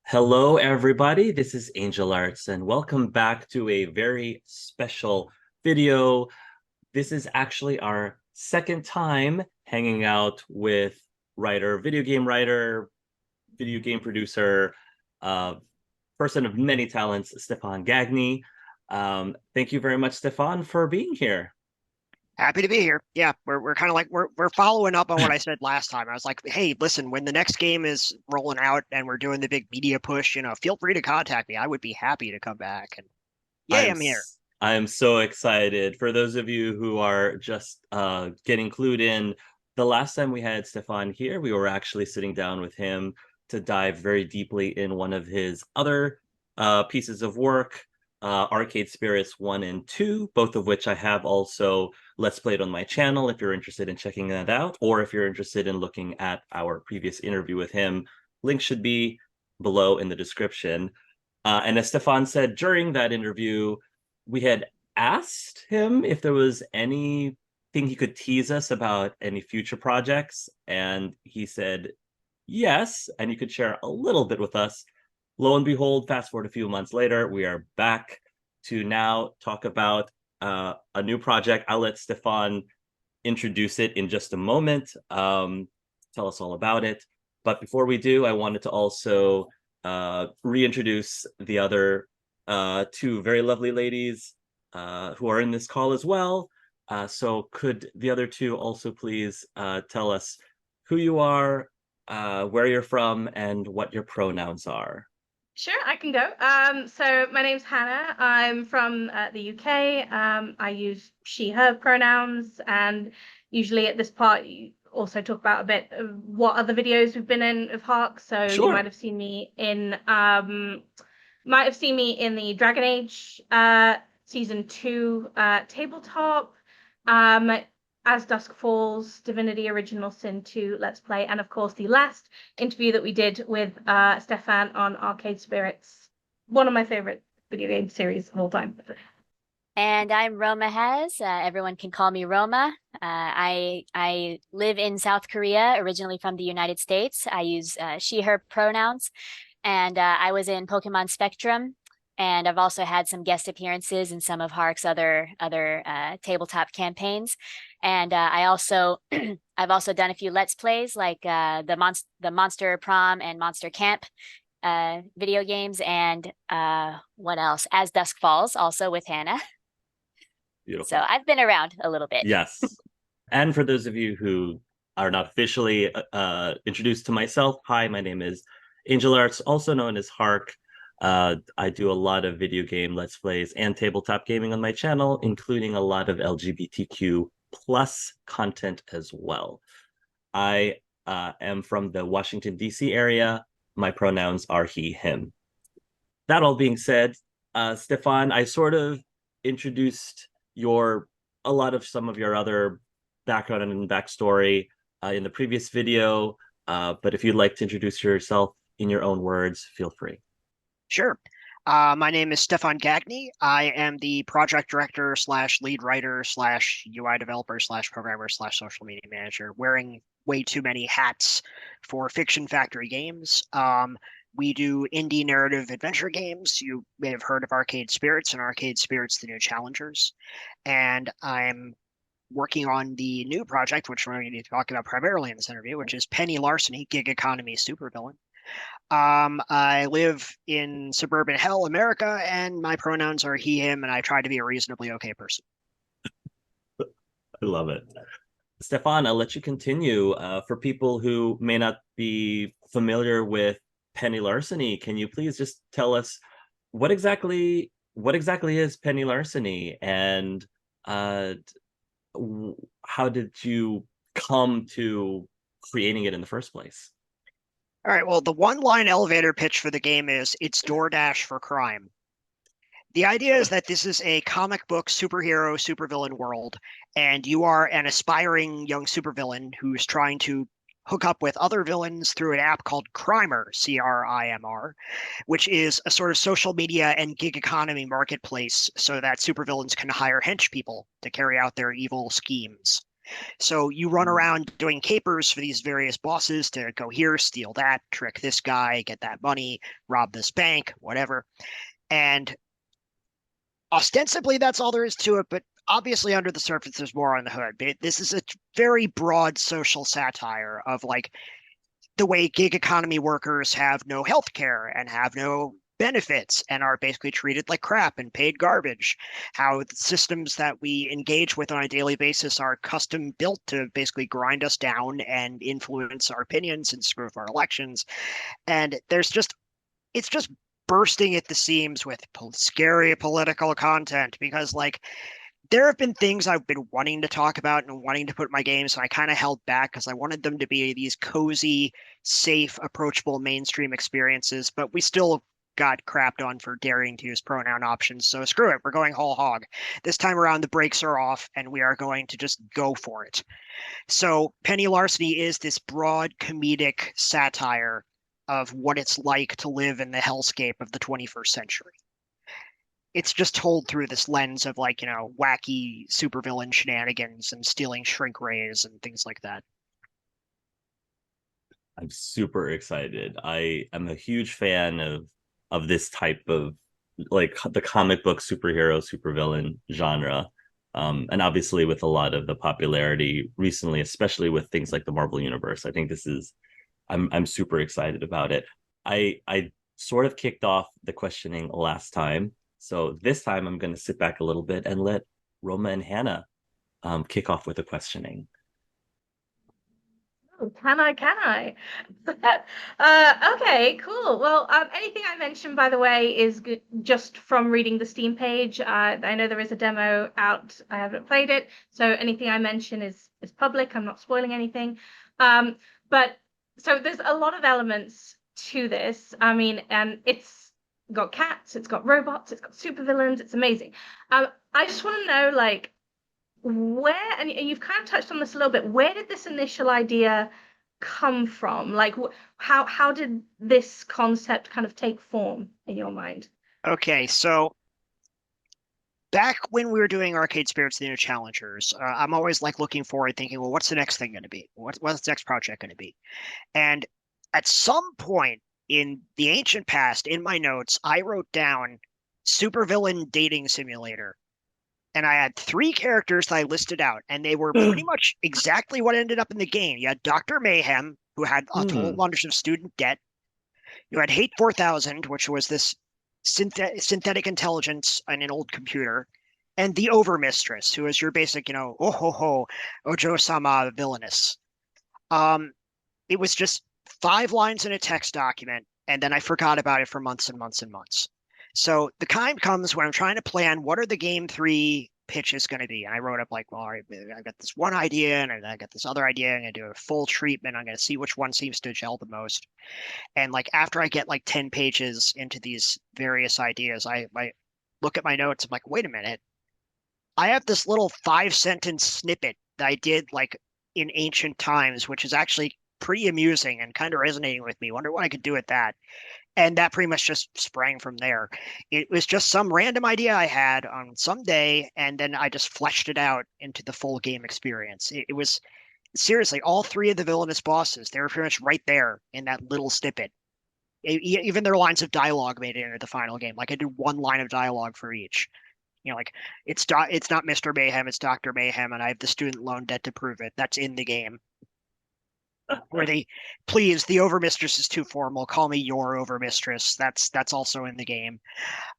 Hello, everybody. This is Angel Arts, and welcome back to a very special video. This is actually our second time hanging out with writer, video game producer, uh, person of many talents, Stefan Gagne. Thank you very much, Stefan, for being here. Happy to be here. Yeah, we're kind of like we're following up on what I said last time. I was like, hey, listen, when the next game is rolling out and we're doing the big media push, feel free to contact me. I would be happy to come back. And yay, I'm here. I am so excited. For those of you who are just getting clued in, the last time we had Stefan here, we were actually sitting down with him to dive very deeply in one of his other pieces of work, Arcade Spirits 1 and 2, both of which I have also Let's Played on my channel if you're interested in checking that out, or if you're interested in looking at our previous interview with him. Link should be below in the description. And as Stefan said during that interview, we had asked him if there was anything he could tease us about any future projects. And he said yes, and you could share a little bit with us. Lo and behold, fast forward a few months later, we are back to now talk about a new project. I'll let Stefan introduce it in just a moment, tell us all about it. But before we do, I wanted to also reintroduce the other two very lovely ladies who are in this call as well. So could the other two also please tell us who you are, where you're from, and what your pronouns are? Sure, I can go. So my name's Hannah. I'm from the UK. I use she, her pronouns, and usually at this part, you also talk about a bit of what other videos we've been in of Hark. So you Sure. might have seen me in the Dragon Age season 2 tabletop. Um, as Dusk Falls, Divinity Original Sin 2 Let's Play, and of course the last interview that we did with Stefan on Arcade Spirits, one of my favorite video game series of all time. And I'm Roma Hez. Everyone can call me Roma. I live in South Korea, originally from the United States. I use she, her pronouns, and I was in Pokemon Spectrum, and I've also had some guest appearances in some of Hark's other tabletop campaigns. And I also I've also done a few Let's Plays like the Monster Prom and Monster Camp video games, and what else? As Dusk Falls, also with Hannah. So Beautiful. I've been around a little bit. Yes. And for those of you who are not officially introduced to myself, hi, my name is Angel Arts, also known as Hark. I do a lot of video game Let's Plays and tabletop gaming on my channel, including a lot of LGBTQ plus content as well. I am from the Washington, D.C. area. My pronouns are he, him. That all being said, Stefan, I sort of introduced your a lot of some of your other background and backstory in the previous video. But if you'd like to introduce yourself in your own words, feel free. Sure. My name is Stefan Gagne. I am the project director slash lead writer slash UI developer slash programmer slash social media manager, wearing way too many hats for Fiction Factory Games. We do indie narrative adventure games. You may have heard of Arcade Spirits and Arcade Spirits: The New Challengers. And I'm working on the new project, which we're going to talk about primarily in this interview, which is Penny Larceny, Gig Economy Supervillain. I live in suburban hell, America, and my pronouns are he, him, and I try to be a reasonably okay person. I love it. Stefan, I'll let you continue. For people who may not be familiar with Penny Larceny, can you please just tell us what exactly is Penny Larceny, and uh, how did you come to creating it in the first place? All right, well, the one-line elevator pitch for the game is it's DoorDash for crime. The idea is that this is a comic book superhero supervillain world, and you are an aspiring young supervillain who's trying to hook up with other villains through an app called Crimer, CRIMR, which is a sort of social media and gig economy marketplace so that supervillains can hire hench people to carry out their evil schemes. So you run around doing capers for these various bosses to go here, steal that, trick this guy, get that money, rob this bank, whatever. And ostensibly that's all there is to it, but obviously under the surface there's more on the hood. This is a very broad social satire of like the way gig economy workers have no health care and have no benefits and are basically treated like crap and paid garbage. How the systems that we engage with on a daily basis are custom built to basically grind us down and influence our opinions and screw up our elections. And it's just bursting at the seams with scary political content because like there have been things I've been wanting to talk about and wanting to put in my games, and I kind of held back because I wanted them to be these cozy, safe, approachable mainstream experiences, but we still got crapped on for daring to use pronoun options. So screw it, we're going whole hog. This time around, the brakes are off, and we are going to just go for it. So Penny Larceny is this broad comedic satire of what it's like to live in the hellscape of the 21st century. It's just told through this lens of like, wacky supervillain shenanigans and stealing shrink rays and things like that. I'm super excited. I am a huge fan of this type of like the comic book superhero supervillain genre. And obviously with a lot of the popularity recently, especially with things like the Marvel Universe, I think this is I'm super excited about it. I sort of kicked off the questioning last time. So this time I'm going to sit back a little bit and let Roma and Hannah kick off with the questioning. Oh, can I? Can I? Okay, cool. Well, anything I mentioned, by the way, is just from reading the Steam page. I know there is a demo out. I haven't played it, so anything I mention is public. I'm not spoiling anything. But so there's a lot of elements to this. I mean, and it's got cats, it's got robots, it's got supervillains. It's amazing. I just want to know, like, where, and you've kind of touched on this a little bit, where did this initial idea come from? Like, how did this concept kind of take form in your mind? Okay, so back when we were doing Arcade Spirits, the Inner Challengers, I'm always like looking forward, thinking, well, what's the next thing going to be? What's the next project going to be? And at some point in the ancient past, in my notes, I wrote down supervillain dating simulator. And I had 3 characters that I listed out, and they were pretty much exactly what ended up in the game. You had Dr. Mayhem, who had a whole bunch of student debt. You had Hate 4000, which was this synthetic intelligence on an old computer, and the Overmistress, who is your basic, oh ho ho, Ojo-sama villainous. It was just 5 lines in a text document, and then I forgot about it for months and months and months. So the time comes when I'm trying to plan what are the game 3 pitches going to be. And I wrote up like, well, all right, I got this one idea and I got this other idea. I'm going to do a full treatment. I'm going to see which one seems to gel the most. And like after I get like 10 pages into these various ideas, I look at my notes. I'm like, wait a minute. I have this little 5-sentence snippet that I did like in ancient times, which is actually pretty amusing and kind of resonating with me. Wonder what I could do with that. And that pretty much just sprang from there. It was just some random idea I had on some day, and then I just fleshed it out into the full game experience. It was seriously all 3 of the villainous bosses. They were pretty much right there in that little snippet. Even their lines of dialogue made it into the final game. Like I did 1 line of dialogue for each. Like it's not Mr. Mayhem, it's Dr. Mayhem, and I have the student loan debt to prove it. That's in the game. Where they please, the Overmistress is too formal. Call me your Overmistress. That's also in the game.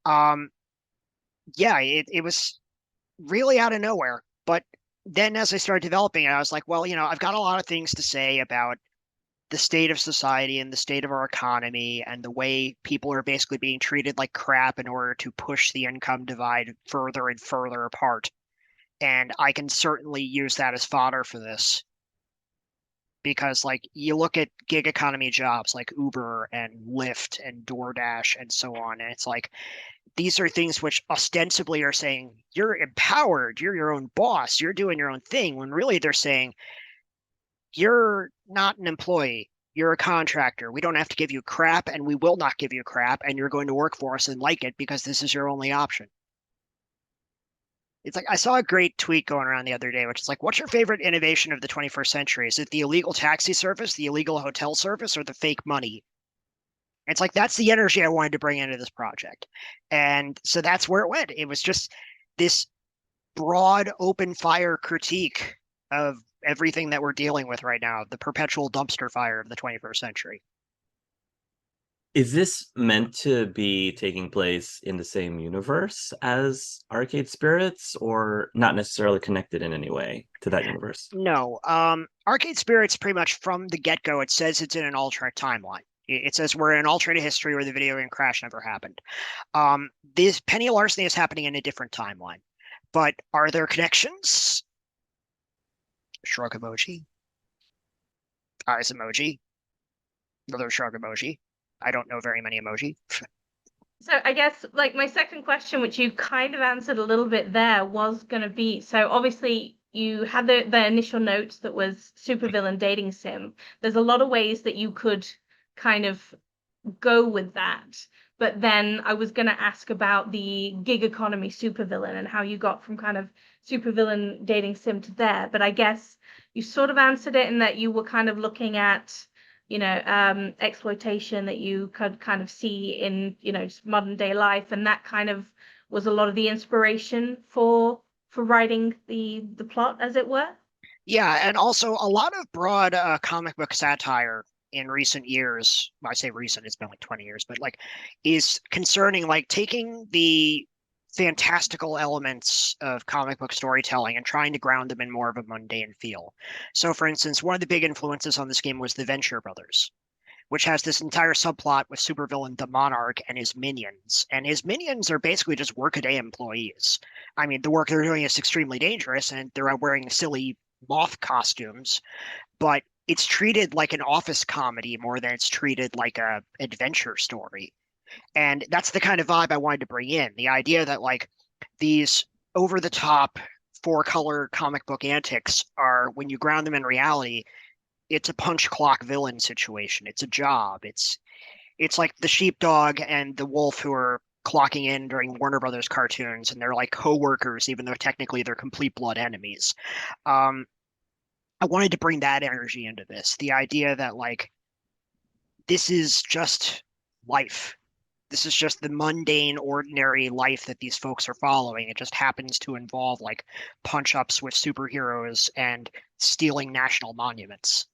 Yeah, it was really out of nowhere. But then as I started developing it, I was like, well, I've got a lot of things to say about the state of society and the state of our economy and the way people are basically being treated like crap in order to push the income divide further and further apart. And I can certainly use that as fodder for this. Because like you look at gig economy jobs like Uber and Lyft and DoorDash and so on, and it's like these are things which ostensibly are saying you're empowered, you're your own boss, you're doing your own thing, when really they're saying you're not an employee, you're a contractor. We don't have to give you crap, and we will not give you crap, and you're going to work for us and like it because this is your only option. It's like I saw a great tweet going around the other day, which is like, what's your favorite innovation of the 21st century? Is it the illegal taxi service, the illegal hotel service, or the fake money? It's like that's the energy I wanted to bring into this project. And so that's where it went. It was just this broad open fire critique of everything that we're dealing with right now, the perpetual dumpster fire of the 21st century. Is this meant to be taking place in the same universe as Arcade Spirits, or not necessarily connected in any way to that universe? No, Arcade Spirits pretty much from the get-go, it says it's in an alternate timeline. It says we're in an alternate history where the video game crash never happened. This Penny Larceny is happening in a different timeline. But are there connections? Shrug emoji. Eyes emoji. Another shrug emoji. I don't know very many emoji. So I guess like my second question, which you kind of answered a little bit there, was going to be, so obviously you had the initial notes that was supervillain dating sim. There's a lot of ways that you could kind of go with that. But then I was going to ask about the gig economy supervillain and how you got from kind of supervillain dating sim to there. But I guess you sort of answered it in that you were kind of looking at, exploitation that you could kind of see in, just modern day life. And that kind of was a lot of the inspiration for writing the plot, as it were. Yeah, and also a lot of broad comic book satire in recent years. Well, I say recent, it's been like 20 years, but like is concerning like taking the fantastical elements of comic book storytelling and trying to ground them in more of a mundane feel. So for instance, one of the big influences on this game was the Venture Brothers, which has this entire subplot with supervillain the Monarch and his minions. And his minions are basically just workaday employees. I mean, the work they're doing is extremely dangerous and they're wearing silly moth costumes, but it's treated like an office comedy more than it's treated like a adventure story. And that's the kind of vibe I wanted to bring in. The idea that like these over the top four color comic book antics are, when you ground them in reality, it's a punch clock villain situation. It's a job. It's like the sheepdog and the wolf who are clocking in during Warner Brothers cartoons, and they're like co-workers, even though technically they're complete blood enemies. Um, I wanted to bring that energy into this. The idea that like this is just life. This is just the mundane, ordinary life that these folks are following. It just happens to involve like punch ups with superheroes and stealing national monuments.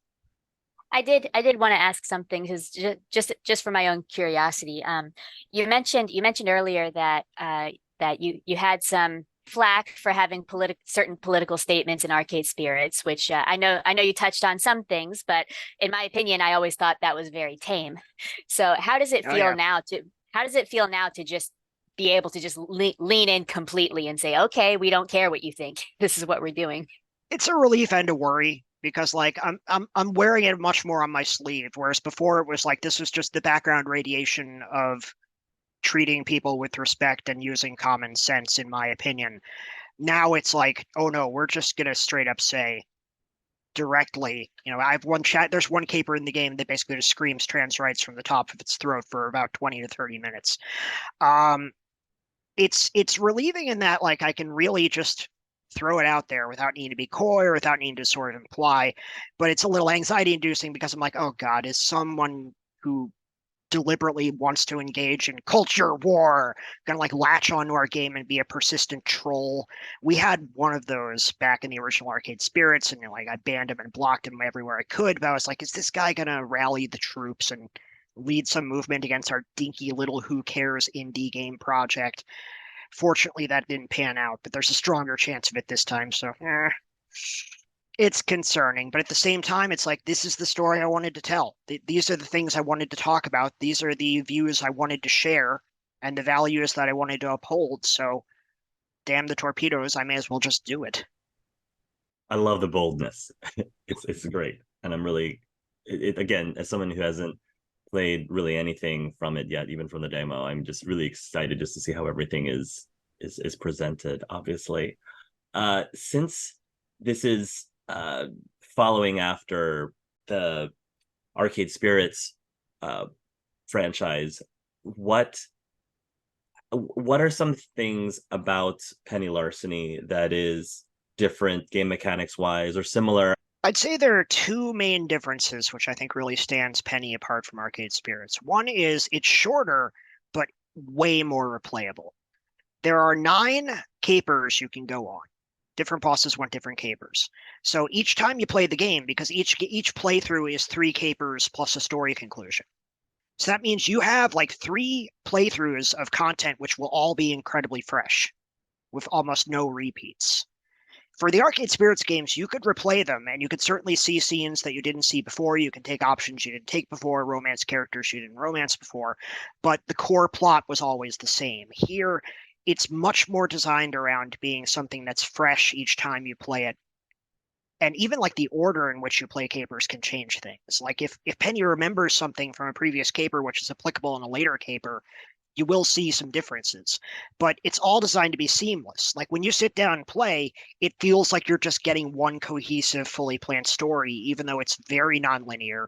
I did want to ask something because just for my own curiosity. You mentioned earlier that that you had some flack for having certain political statements in Arcade Spirits, which I know you touched on some things, but in my opinion, I always thought that was very tame. So Oh yeah. how does it feel now to just be able to just lean in completely and say, okay, we don't care what you think. This is what we're doing. It's a relief and a worry because like I'm wearing it much more on my sleeve, whereas before it was like this was just the background radiation of treating people with respect and using common sense, in my opinion. Now it's like, oh no, we're just gonna straight up say directly, I have one chat. There's one caper in the game that basically just screams trans rights from the top of its throat for about 20 to 30 minutes. Um, it's relieving in that like I can really just throw it out there without needing to be coy or without needing to sort of imply, but it's a little anxiety inducing because I'm like, oh God, is someone who deliberately wants to engage in culture war gonna like latch onto our game and be a persistent troll? We had one of those back in the original Arcade Spirits, and like I banned him and blocked him everywhere I could, but I was like, is this guy gonna rally the troops and lead some movement against our dinky little who cares indie game project? Fortunately, that didn't pan out, but there's a stronger chance of it this time. So, it's concerning. But at the same time, it's like this is the story I wanted to tell. These are the things I wanted to talk about. These are the views I wanted to share and the values that I wanted to uphold. So, damn the torpedoes, I may as well just do it. I love the boldness. It's great, and I'm really again, as someone who hasn't played really anything from it yet, even from the demo, I'm just really excited just to see how everything is presented. Obviously, since this is following after the Arcade Spirits franchise, what what are some things about Penny Larceny that is different game mechanics wise or similar? I'd say there are two main differences, which I think really stands Penny apart from Arcade Spirits. One is it's shorter, but way more replayable. There are 9 capers you can go on. Different bosses want different capers. So each time you play the game, because each playthrough is 3 capers plus a story conclusion. So that means you have like 3 playthroughs of content, which will all be incredibly fresh with almost no repeats. For the Arcade Spirits games, you could replay them, and you could certainly see scenes that you didn't see before. You can take options you didn't take before, romance characters you didn't romance before, but the core plot was always the same. Here, it's much more designed around being something that's fresh each time you play it. And even like the order in which you play capers can change things. Like if Penny remembers something from a previous caper, which is applicable in a later caper, you will see some differences, but it's all designed to be seamless. Like when you sit down and play, it feels like you're just getting one cohesive, fully planned story, even though it's very nonlinear.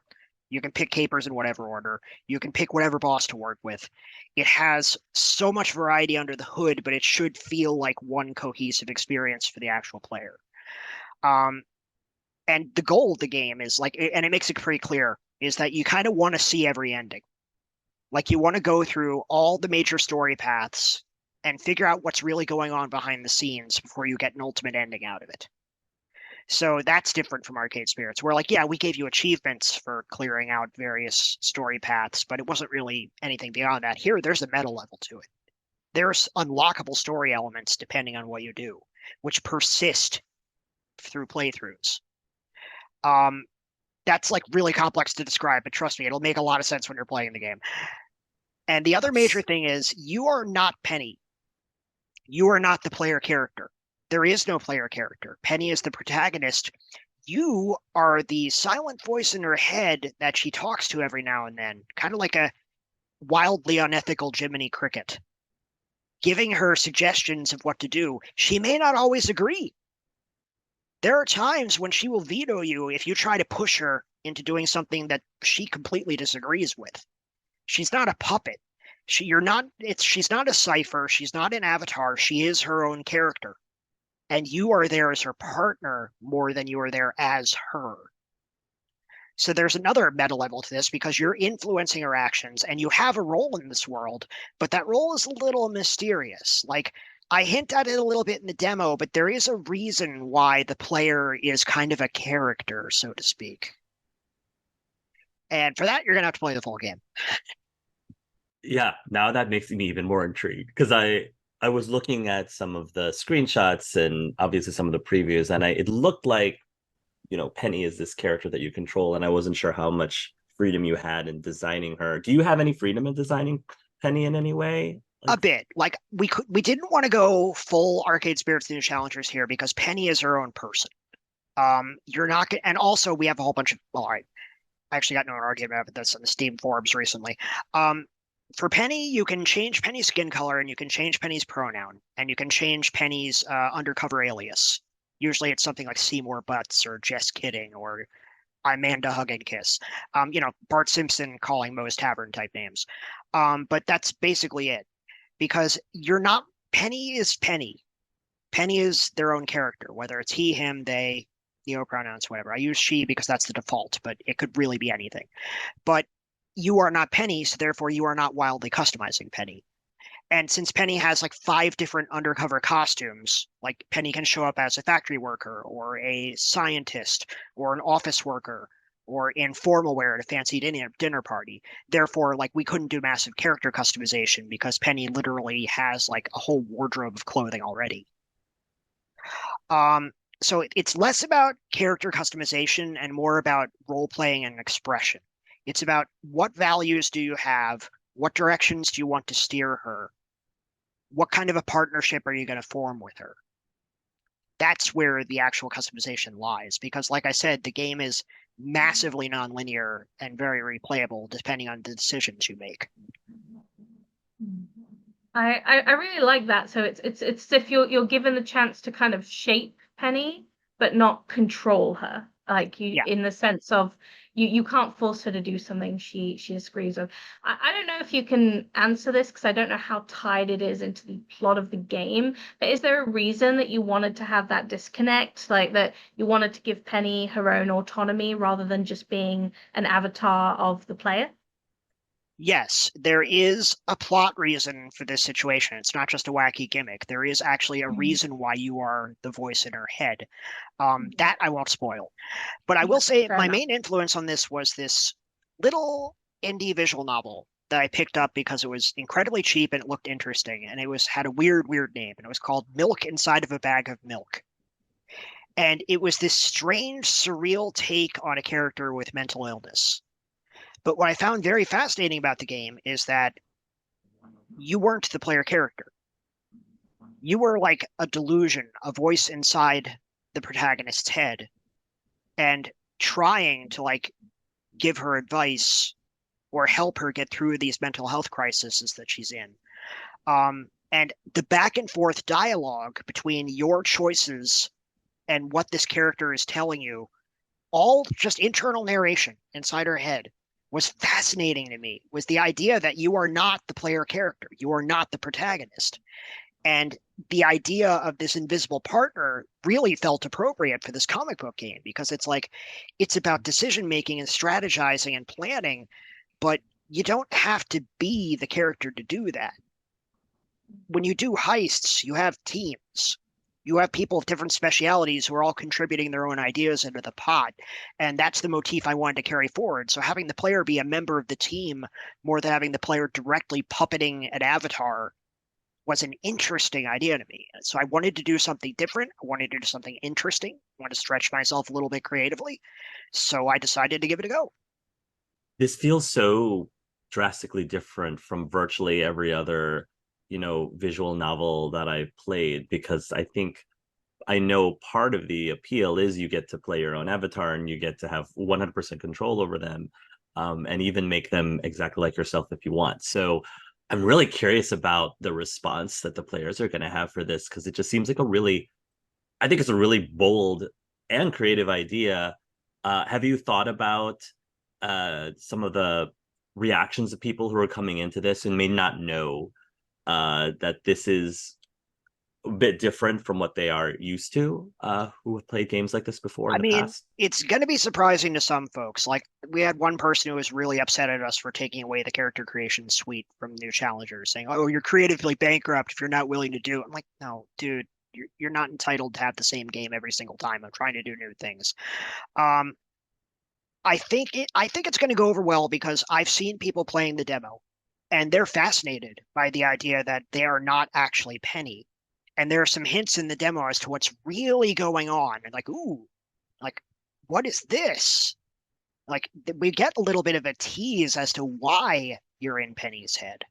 You can pick capers in whatever order. You can pick whatever boss to work with. It has so much variety under the hood, but it should feel like one cohesive experience for the actual player. And the goal of the game is like, and it makes it pretty clear, is that you kind of want to see every ending. Like you want to go through all the major story paths and figure out what's really going on behind the scenes before you get an ultimate ending out of it. So that's different from Arcade Spirits, where like, yeah, we gave you achievements for clearing out various story paths, but it wasn't really anything beyond that. Here, there's a meta level to it. There's unlockable story elements depending on what you do, which persist through playthroughs. That's like really complex to describe, but trust me, it'll make a lot of sense when you're playing the game. And the other major thing is you are not Penny. You are not the player character. There is no player character. Penny is the protagonist. You are the silent voice in her head that she talks to every now and then, kind of like a wildly unethical Jiminy Cricket, giving her suggestions of what to do. She may not always agree. There are times when she will veto you if you try to push her into doing something that she completely disagrees with. She's not a puppet. She's not a cipher. She's not an avatar. She is her own character. And you are there as her partner more than you are there as her. So there's another meta level to this because you're influencing her actions and you have a role in this world, but that role is a little mysterious. Like I hint at it a little bit in the demo, but there is a reason why the player is kind of a character, so to speak. And for that, you're going to have to play the full game. Yeah, now that makes me even more intrigued because I was looking at some of the screenshots and obviously some of the previews, and it looked like, you know, Penny is this character that you control, and I wasn't sure how much freedom you had in designing her. Do you have any freedom in designing Penny in any way? A bit. Like we didn't want to go full Arcade Spirits Ninja Challengers here because Penny is her own person. You're not gonna, and also we have a whole bunch of, well, all right, I actually got into an argument about this on the Steam forums recently. For Penny, you can change Penny's skin color and you can change Penny's pronoun and you can change Penny's undercover alias. Usually it's something like Seymour Butts or Just Kidding or Amanda Hug and Kiss. Bart Simpson calling Moe's Tavern type names. But that's basically it because you're not, Penny is Penny. Penny is their own character, whether it's he, him, they, pronouns, whatever. I use she because that's the default, but it could really be anything. But you are not Penny, so therefore you are not wildly customizing Penny. And since Penny has like 5 different undercover costumes, like Penny can show up as a factory worker or a scientist or an office worker or in formal wear at a fancy dinner party. Therefore, like we couldn't do massive character customization because Penny literally has like a whole wardrobe of clothing already. So it's less about character customization and more about role playing and expression. It's about what values do you have? What directions do you want to steer her? What kind of a partnership are you going to form with her? That's where the actual customization lies. Because like I said, the game is massively nonlinear and very replayable depending on the decisions you make. I really like that. So it's as if you're given the chance to kind of shape Penny, but not control her. Like you, Yeah. in the sense of you can't force her to do something she disagrees with. I don't know if you can answer this because I don't know how tied it is into the plot of the game, but is there a reason that you wanted to have that disconnect, like that you wanted to give Penny her own autonomy rather than just being an avatar of the player? Yes, there is a plot reason for this situation. It's not just a wacky gimmick. There is actually a reason why you are the voice in her head. That I won't spoil. But I will say my main influence on this was this little indie visual novel that I picked up because it was incredibly cheap and it looked interesting. And it had a weird name. And it was called Milk Inside of a Bag of Milk. And it was this strange, surreal take on a character with mental illness. But what I found very fascinating about the game is that you weren't the player character. You were like a delusion, a voice inside the protagonist's head, and trying to like give her advice or help her get through these mental health crises that she's in. And the back and forth dialogue between your choices and what this character is telling you, all just internal narration inside her head, was fascinating to me. Was the idea that you are not the player character, you are not the protagonist. And the idea of this invisible partner really felt appropriate for this comic book game because it's about decision making and strategizing and planning, but you don't have to be the character to do that. When you do heists, you have teams. You have people of different specialities who are all contributing their own ideas into the pot. And that's the motif I wanted to carry forward. So having the player be a member of the team more than having the player directly puppeting an avatar was an interesting idea to me. So I wanted to do something different. I wanted to do something interesting. I wanted to stretch myself a little bit creatively. So I decided to give it a go. This feels so drastically different from virtually every other, visual novel that I've played, because I know part of the appeal is you get to play your own avatar and you get to have 100% control over them, and even make them exactly like yourself if you want. So I'm really curious about the response that the players are going to have for this, because it just seems like I think it's a really bold and creative idea. Have you thought about some of the reactions of people who are coming into this and may not know that this is a bit different from what they are used to, who have played games like this before in I the mean, past? it's going to be surprising to some folks. Like, we had one person who was really upset at us for taking away the character creation suite from new challengers, saying, "Oh, you're creatively bankrupt if you're not willing to do it." I'm like, "No, dude, you're not entitled to have the same game every single time. I'm trying to do new things." Um, I think it's going to go over well because I've seen people playing the demo, and they're fascinated by the idea that they are not actually Penny. And there are some hints in the demo as to what's really going on. And like, ooh, like, what is this? Like, we get a little bit of a tease as to why you're in Penny's head.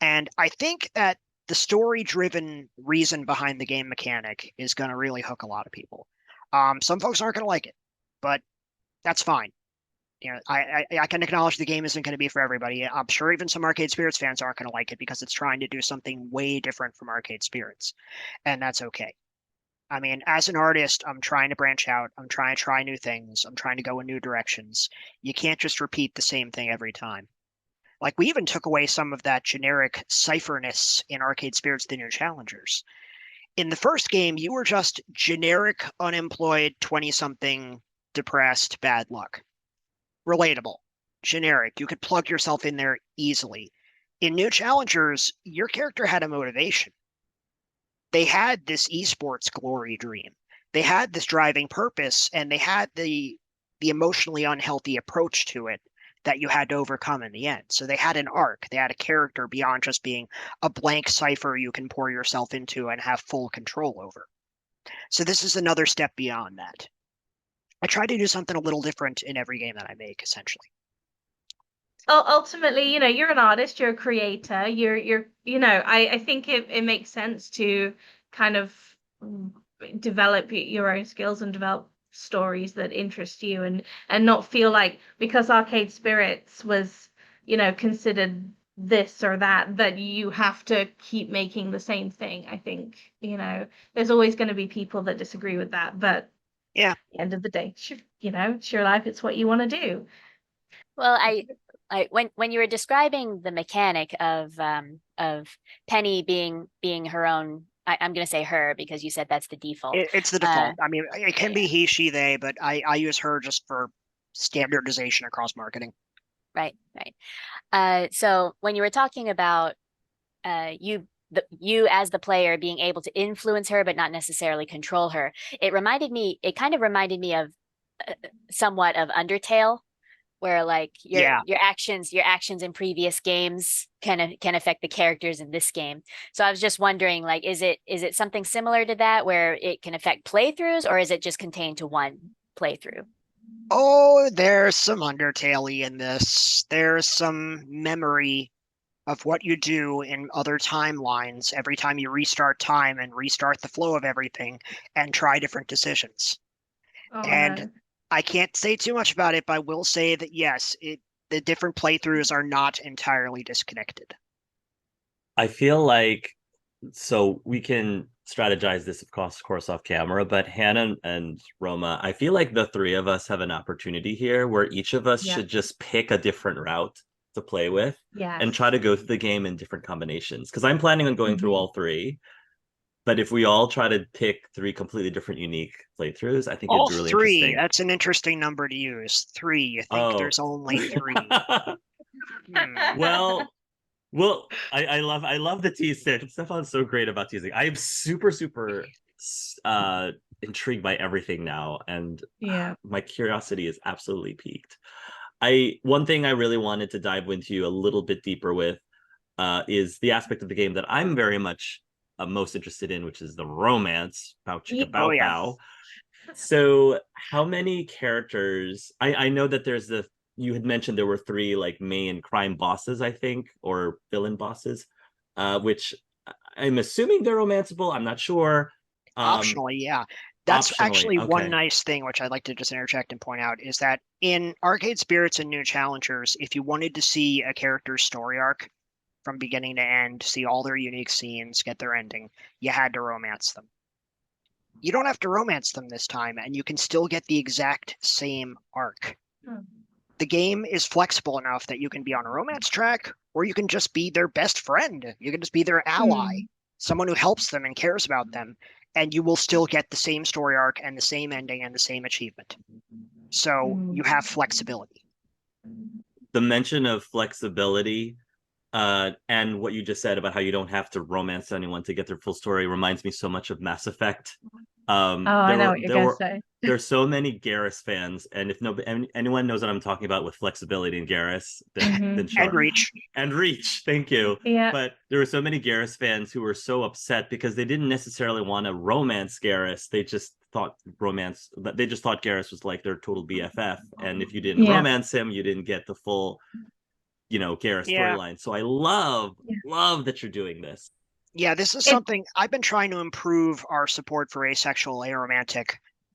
And I think that the story-driven reason behind the game mechanic is going to really hook a lot of people. Some folks aren't going to like it, but that's fine. I can acknowledge the game isn't going to be for everybody. I'm sure even some Arcade Spirits fans aren't going to like it because it's trying to do something way different from Arcade Spirits, and that's okay. I mean, as an artist, I'm trying to branch out. I'm trying to try new things. I'm trying to go in new directions. You can't just repeat the same thing every time. Like, we even took away some of that generic cipherness in Arcade Spirits The New Challengers. In the first game, you were just generic, unemployed, 20-something, depressed, bad luck. Relatable, generic. You could plug yourself in there easily. In New Challengers, your character had a motivation. They had this esports glory dream. They had this driving purpose, and they had the emotionally unhealthy approach to it that you had to overcome in the end. So they had an arc. They had a character beyond just being a blank cipher you can pour yourself into and have full control over. So this is another step beyond that. I try to do something a little different in every game that I make, essentially. Ultimately, you're an artist, you're a creator, I think it makes sense to kind of develop your own skills and develop stories that interest you, and not feel like because Arcade Spirits was, considered this or that you have to keep making the same thing. I think, there's always going to be people that disagree with that, but Yeah. At the end of the day, it's your life. It's what you want to do. Well, when you were describing the mechanic of Penny being her own, I'm going to say her because you said that's the default. It's the default. I mean, it can be he, she, they, but I use her just for standardization across marketing. Right, right. So when you were talking about you as the player being able to influence her but not necessarily control her, it kind of reminded me of somewhat of Undertale, where like your actions in previous games can affect the characters in this game. So I was just wondering, like, is it something similar to that where it can affect playthroughs, or is it just contained to one playthrough? Oh, there's some Undertale-y in this. There's some memory of what you do in other timelines every time you restart time and restart the flow of everything and try different decisions. Oh And no. I can't say too much about it, but I will say that yes, the different playthroughs are not entirely disconnected. I feel like so we can strategize this, of course, off camera, but Hannah and Roma, I feel like the three of us have an opportunity here where each of us Yeah. should just pick a different route to play with and Yes. try to go through the game in different combinations. Because I'm planning on going through all three, but if we all try to pick three completely different, unique playthroughs, I think it'd All be really three, interesting. that's an interesting number to use. Three, you think Oh, there's only three. well, I love the tease there. Stefan's so great about teasing. I am super uh intrigued by everything now, and Yeah. my curiosity is absolutely piqued. One thing I really wanted to dive into you a little bit deeper with is the aspect of the game that I'm very much most interested in, which is the romance. Bow chicka Oh bow yeah. bow. So, how many characters? I know that there's the you had mentioned there were three like main crime bosses, I think, or villain bosses, which I'm assuming they're romanceable. I'm not sure. Optionally, yeah. That's Optionally, actually one okay. nice thing, which I'd like to just interject and point out, is that in Arcade Spirits and New Challengers, if you wanted to see a character's story arc from beginning to end, see all their unique scenes, get their ending, you had to romance them. You don't have to romance them this time, and you can still get the exact same arc. The game is flexible enough that you can be on a romance track, or you can just be their best friend. You can just be their ally, someone who helps them and cares about them, and you will still get the same story arc and the same ending and the same achievement. So you have flexibility. The mention of flexibility and what you just said about how you don't have to romance anyone to get their full story reminds me so much of Mass Effect. Oh, I know what you're going to say. There's so many Garrus fans, and if anyone knows what I'm talking about with flexibility in Garrus, then And sure. Reach. And Reach, thank you. Yeah. But there were so many Garrus fans who were so upset because they didn't necessarily want to romance Garrus. They just thought Garrus was like their total BFF, and if you didn't romance him, you didn't get the full, Garrus storyline. So I love that you're doing this. Yeah, this is something I've been trying to improve our support for asexual, aromantic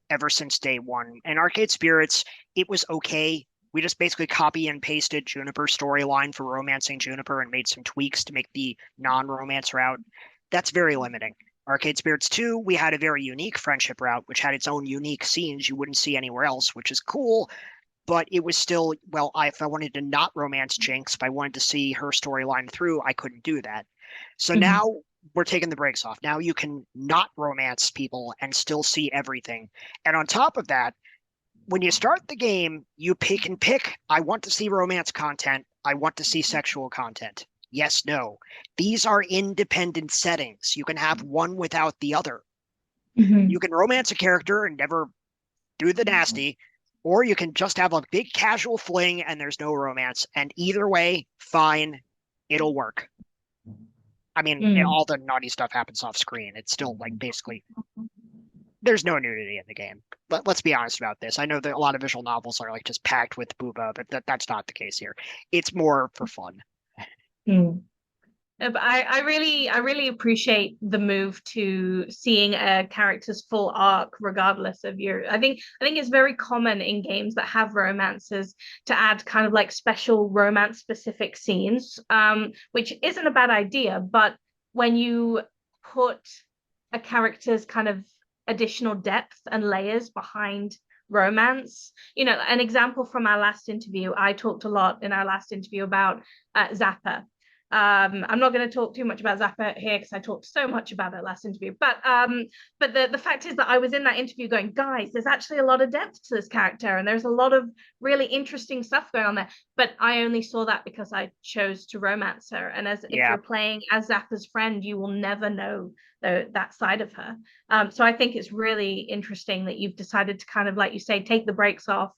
ever since day one. In Arcade Spirits, it was okay. We just basically copy and pasted Juniper's storyline for romancing Juniper and made some tweaks to make the non-romance route. That's very limiting. Arcade Spirits 2, we had a very unique friendship route, which had its own unique scenes you wouldn't see anywhere else, which is cool. But it was still, well, if I wanted to not romance Jinx, if I wanted to see her storyline through, I couldn't do that. So now we're taking the brakes off. Now you can not romance people and still see everything. And on top of that, when you start the game, you pick and pick. I want to see romance content. I want to see sexual content. Yes, no. These are independent settings. You can have one without the other. You can romance a character and never do the nasty, or you can just have a big casual fling and there's no romance. And either way, fine, it'll work. I mean, all the naughty stuff happens off screen. It's still like basically there's no nudity in the game. But let's be honest about this. I know that a lot of visual novels are like just packed with booba, but that's not the case here. It's more for fun. But I really appreciate the move to seeing a character's full arc regardless of your. I think it's very common in games that have romances to add kind of like special romance specific scenes, which isn't a bad idea. But when you put a character's kind of additional depth and layers behind romance. You know, an example from our last interview, I talked a lot in our last interview about Zappa. I'm not going to talk too much about Zappa here because I talked so much about it last interview. But the fact is that I was in that interview going, guys, there's actually a lot of depth to this character, and there's a lot of really interesting stuff going on there. But I only saw that because I chose to romance her. And if you're playing as Zappa's friend, you will never know that side of her. So I think it's really interesting that you've decided to kind of, like you say, take the brakes off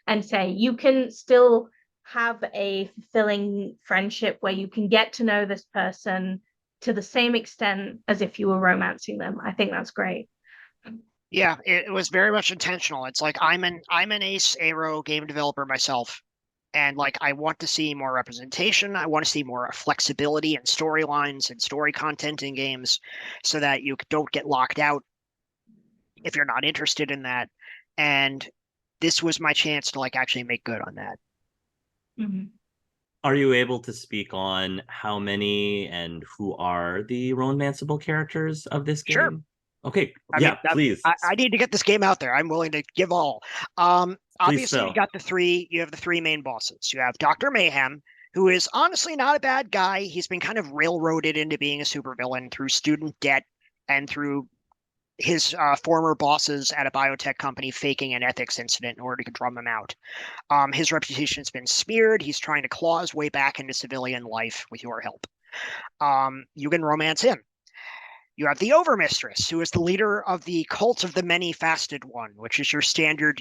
and say you can still have a fulfilling friendship where you can get to know this person to the same extent as if you were romancing them. I think that's great. Yeah, it was very much intentional. It's like I'm an ace aero game developer myself, and like I want to see more representation. I want to see more flexibility in storylines and story content in games, so that you don't get locked out if you're not interested in that. And this was my chance to like actually make good on that. Mm-hmm. Are you able to speak on how many and who are the romanceable characters of this game? Sure. Okay, I yeah, mean, please. I need to get this game out there. I'm willing to give all. Obviously, you got you have the three main bosses. You have Dr. Mayhem, who is honestly not a bad guy. He's been kind of railroaded into being a supervillain through student debt and through his former bosses at a biotech company faking an ethics incident in order to drum him out. His reputation has been smeared. He's trying to claw his way back into civilian life with your help. You can romance him. You have the Overmistress, who is the leader of the Cult of the Many-Faceted One, which is your standard,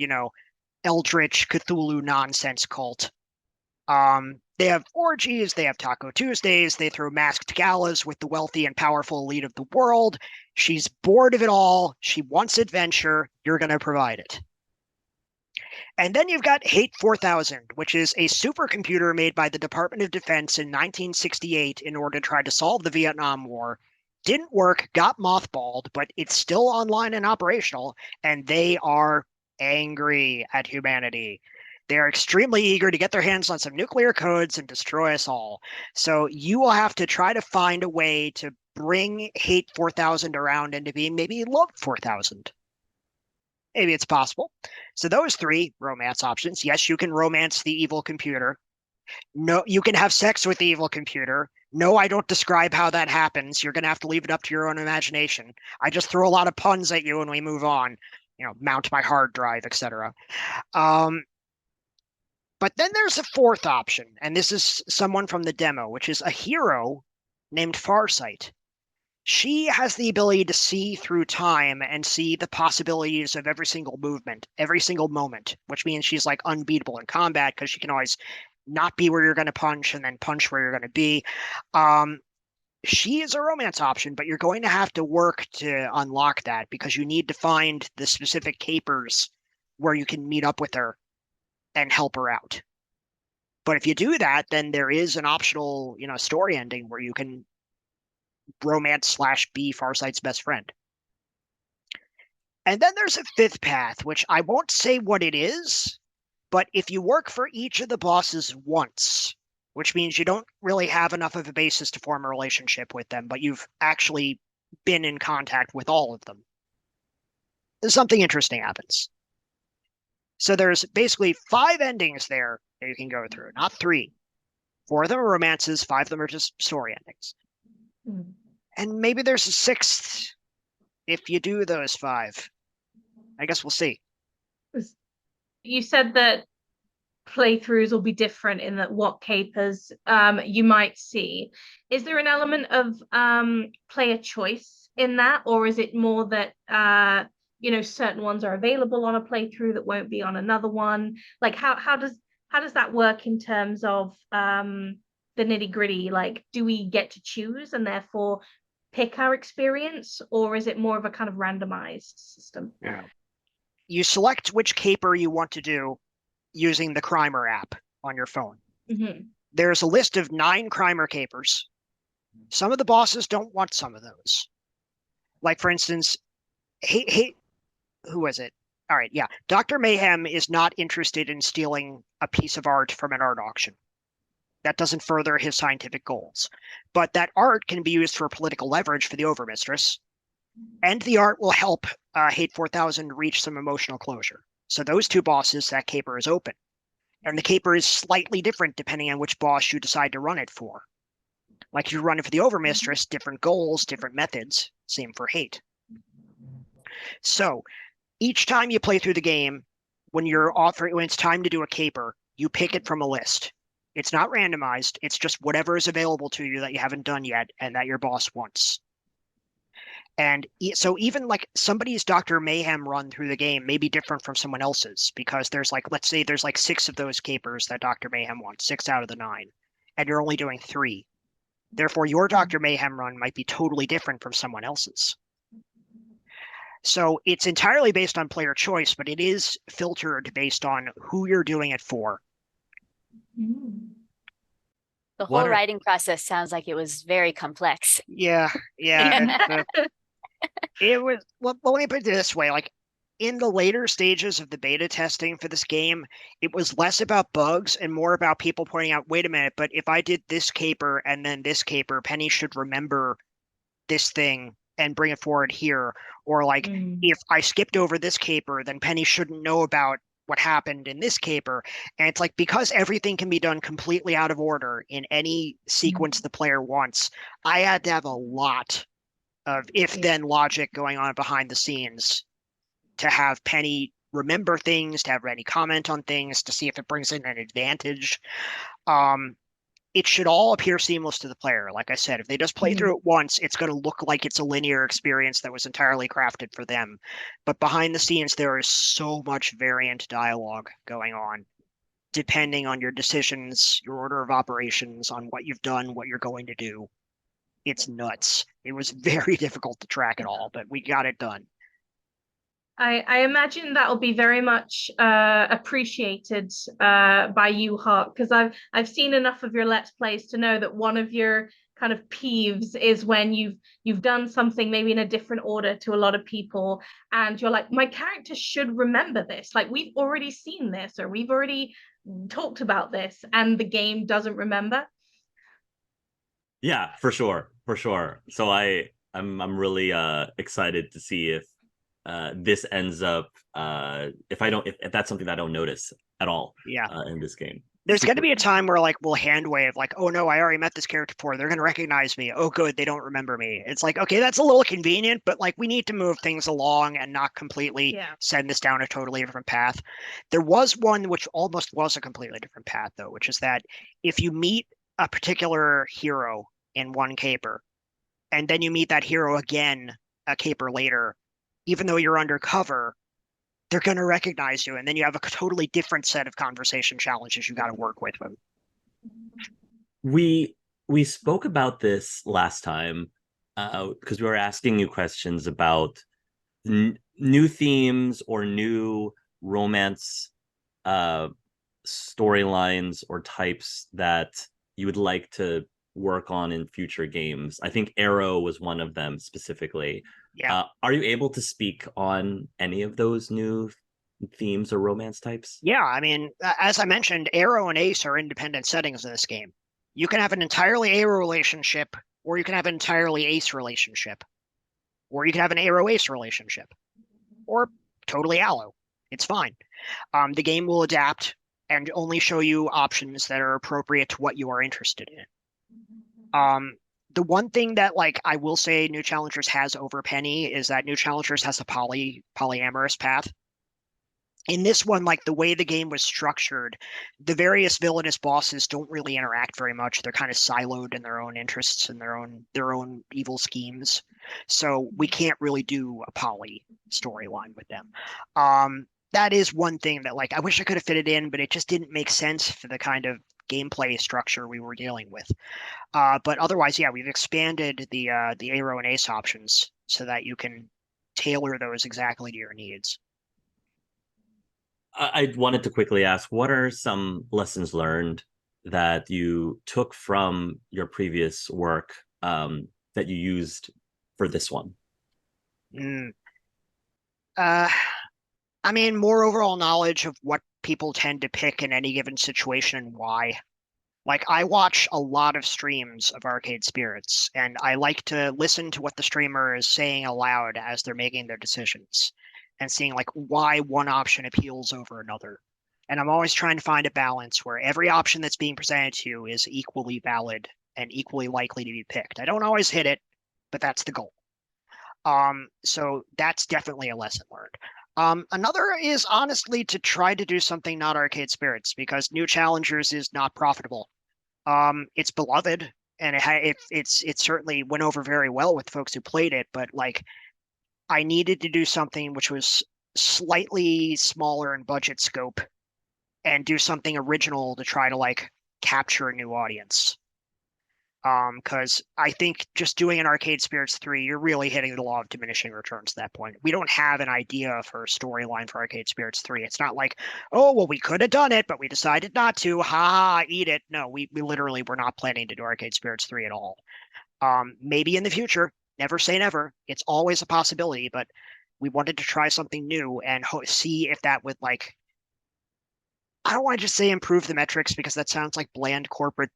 Eldritch Cthulhu nonsense cult. They have orgies, they have Taco Tuesdays, they throw masked galas with the wealthy and powerful elite of the world. She's bored of it all. She wants adventure. You're going to provide it. And then you've got Hate 4000, which is a supercomputer made by the Department of Defense in 1968 in order to try to solve the Vietnam War. Didn't work, got mothballed, but it's still online and operational, and they are angry at humanity. They are extremely eager to get their hands on some nuclear codes and destroy us all. So you will have to try to find a way to bring Hate 4000 around into being maybe Love 4000. Maybe it's possible. So those three romance options. Yes, you can romance the evil computer. No, you can have sex with the evil computer. No, I don't describe how that happens. You're going to have to leave it up to your own imagination. I just throw a lot of puns at you and we move on. Mount my hard drive, etc. But then there's a fourth option, and this is someone from the demo, which is a hero named Farsight. She has the ability to see through time and see the possibilities of every single movement, every single moment, which means she's like unbeatable in combat because she can always not be where you're going to punch and then punch where you're going to be. She is a romance option, but you're going to have to work to unlock that because you need to find the specific capers where you can meet up with her and help her out. But if you do that, then there is an optional, story ending where you can romance / be Farsight's best friend. And then there's a fifth path, which I won't say what it is, but if you work for each of the bosses once, which means you don't really have enough of a basis to form a relationship with them, but you've actually been in contact with all of them, something interesting happens. So there's basically 5 endings there that you can go through, not 3. 4 of them are romances, 5 of them are just story endings. Mm. And maybe there's a 6th if you do those 5. I guess we'll see. You said that playthroughs will be different in that what capers you might see. Is there an element of player choice in that, or is it more that certain ones are available on a playthrough that won't be on another one? Like how does that work in terms of the nitty-gritty? Like, do we get to choose and therefore pick our experience, or is it more of a kind of randomized system? Yeah. You select which caper you want to do using the Crimer app on your phone. Mm-hmm. There's a list of 9 Crimer capers. Some of the bosses don't want some of those. Like, for instance, who was it? All right, yeah. Dr. Mayhem is not interested in stealing a piece of art from an art auction. That doesn't further his scientific goals. But that art can be used for political leverage for the Overmistress. and the art will help Hate 4000 reach some emotional closure. So those two bosses, that caper is open. And the caper is slightly different depending on which boss you decide to run it for. Like if you run it for the Overmistress, different goals, different methods. Same for Hate. So each time you play through the game, when it's time to do a caper, you pick it from a list. It's not randomized. It's just whatever is available to you that you haven't done yet and that your boss wants. And so even like somebody's Dr. Mayhem run through the game may be different from someone else's because there's like, let's say there's like 6 of those capers that Dr. Mayhem wants, 6 out of the 9, and you're only doing 3. Therefore, your Dr. Mayhem run might be totally different from someone else's. So it's entirely based on player choice, but it is filtered based on who you're doing it for. The whole writing process sounds like it was very complex. Yeah. It was, well, let me put it this way. Like in the later stages of the beta testing for this game, it was less about bugs and more about people pointing out, wait a minute, but if I did this caper and then this caper, Penny should remember this thing and bring it forward here. Or like, if I skipped over this caper, then Penny shouldn't know about what happened in this caper. And it's like, because everything can be done completely out of order in any sequence the player wants, I had to have a lot of if-then logic going on behind the scenes to have Penny remember things, to have Rennie comment on things, to see if it brings in an advantage. It should all appear seamless to the player. Like I said, if they just play through it once, it's going to look like it's a linear experience that was entirely crafted for them. But behind the scenes, there is so much variant dialogue going on, depending on your decisions, your order of operations, on what you've done, what you're going to do. It's nuts. It was very difficult to track it all, but we got it done. I imagine that'll be very much appreciated by you, Hart, because I've seen enough of your Let's Plays to know that one of your kind of peeves is when you've done something maybe in a different order to a lot of people, and you're like, my character should remember this. Like we've already seen this, or we've already talked about this, and the game doesn't remember. Yeah, for sure. So I'm really excited to see if this ends up if that's something that I don't notice at all in this game. There's going to be a time where like we'll hand wave like, oh no, I already met this character before. They're going to recognize me. Oh good, they don't remember me. It's like, okay, that's a little convenient, but like we need to move things along and not completely send this down a totally different path. There was one which almost was a completely different path though, which is that if you meet a particular hero in one caper, and then you meet that hero again a caper later, even though you're undercover, they're going to recognize you. And then you have a totally different set of conversation challenges you got to work with them. We spoke about this last time because we were asking you questions about new themes or new romance storylines or types that you would like to work on in future games. I think Arrow was one of them specifically. Yeah. Are you able to speak on any of those new themes or romance types? Yeah, I mean, as I mentioned, Arrow and Ace are independent settings in this game. You can have an entirely Arrow relationship, or you can have an entirely Ace relationship, or you can have an Arrow-Ace relationship, or totally Aloe. It's fine. The game will adapt and only show you options that are appropriate to what you are interested in. The one thing that like I will say New Challengers has over Penny is that New Challengers has a polyamorous path. In this one, like the way the game was structured, the various villainous bosses don't really interact very much. They're kind of siloed in their own interests and their own evil schemes. So we can't really do a poly storyline with them. That is one thing that like I wish I could have fit it in, but it just didn't make sense for the kind of gameplay structure we were dealing with. But otherwise, yeah, we've expanded the Arrow and Ace options so that you can tailor those exactly to your needs. I wanted to quickly ask, what are some lessons learned that you took from your previous work that you used for this one? I mean, more overall knowledge of what people tend to pick in any given situation and why. Like, I watch a lot of streams of Arcade Spirits, and I like to listen to what the streamer is saying aloud as they're making their decisions and seeing like why one option appeals over another. And I'm always trying to find a balance where every option that's being presented to you is equally valid and equally likely to be picked. I don't always hit it, but that's the goal. So that's definitely a lesson learned. Another is honestly to try to do something not Arcade Spirits, because New Challengers is not profitable. It's beloved, and it certainly went over very well with folks who played it, but like I needed to do something which was slightly smaller in budget scope and do something original to try to like capture a new audience. Because I think just doing an Arcade Spirits 3, you're really hitting the law of diminishing returns at that point. We don't have an idea for a storyline for Arcade Spirits 3. It's not like, oh, well, we could have done it, but we decided not to. Ha, eat it. No, we literally were not planning to do Arcade Spirits 3 at all. Maybe in the future, never say never. It's always a possibility, but we wanted to try something new and see if that would like, I don't want to just say improve the metrics because that sounds like bland corporate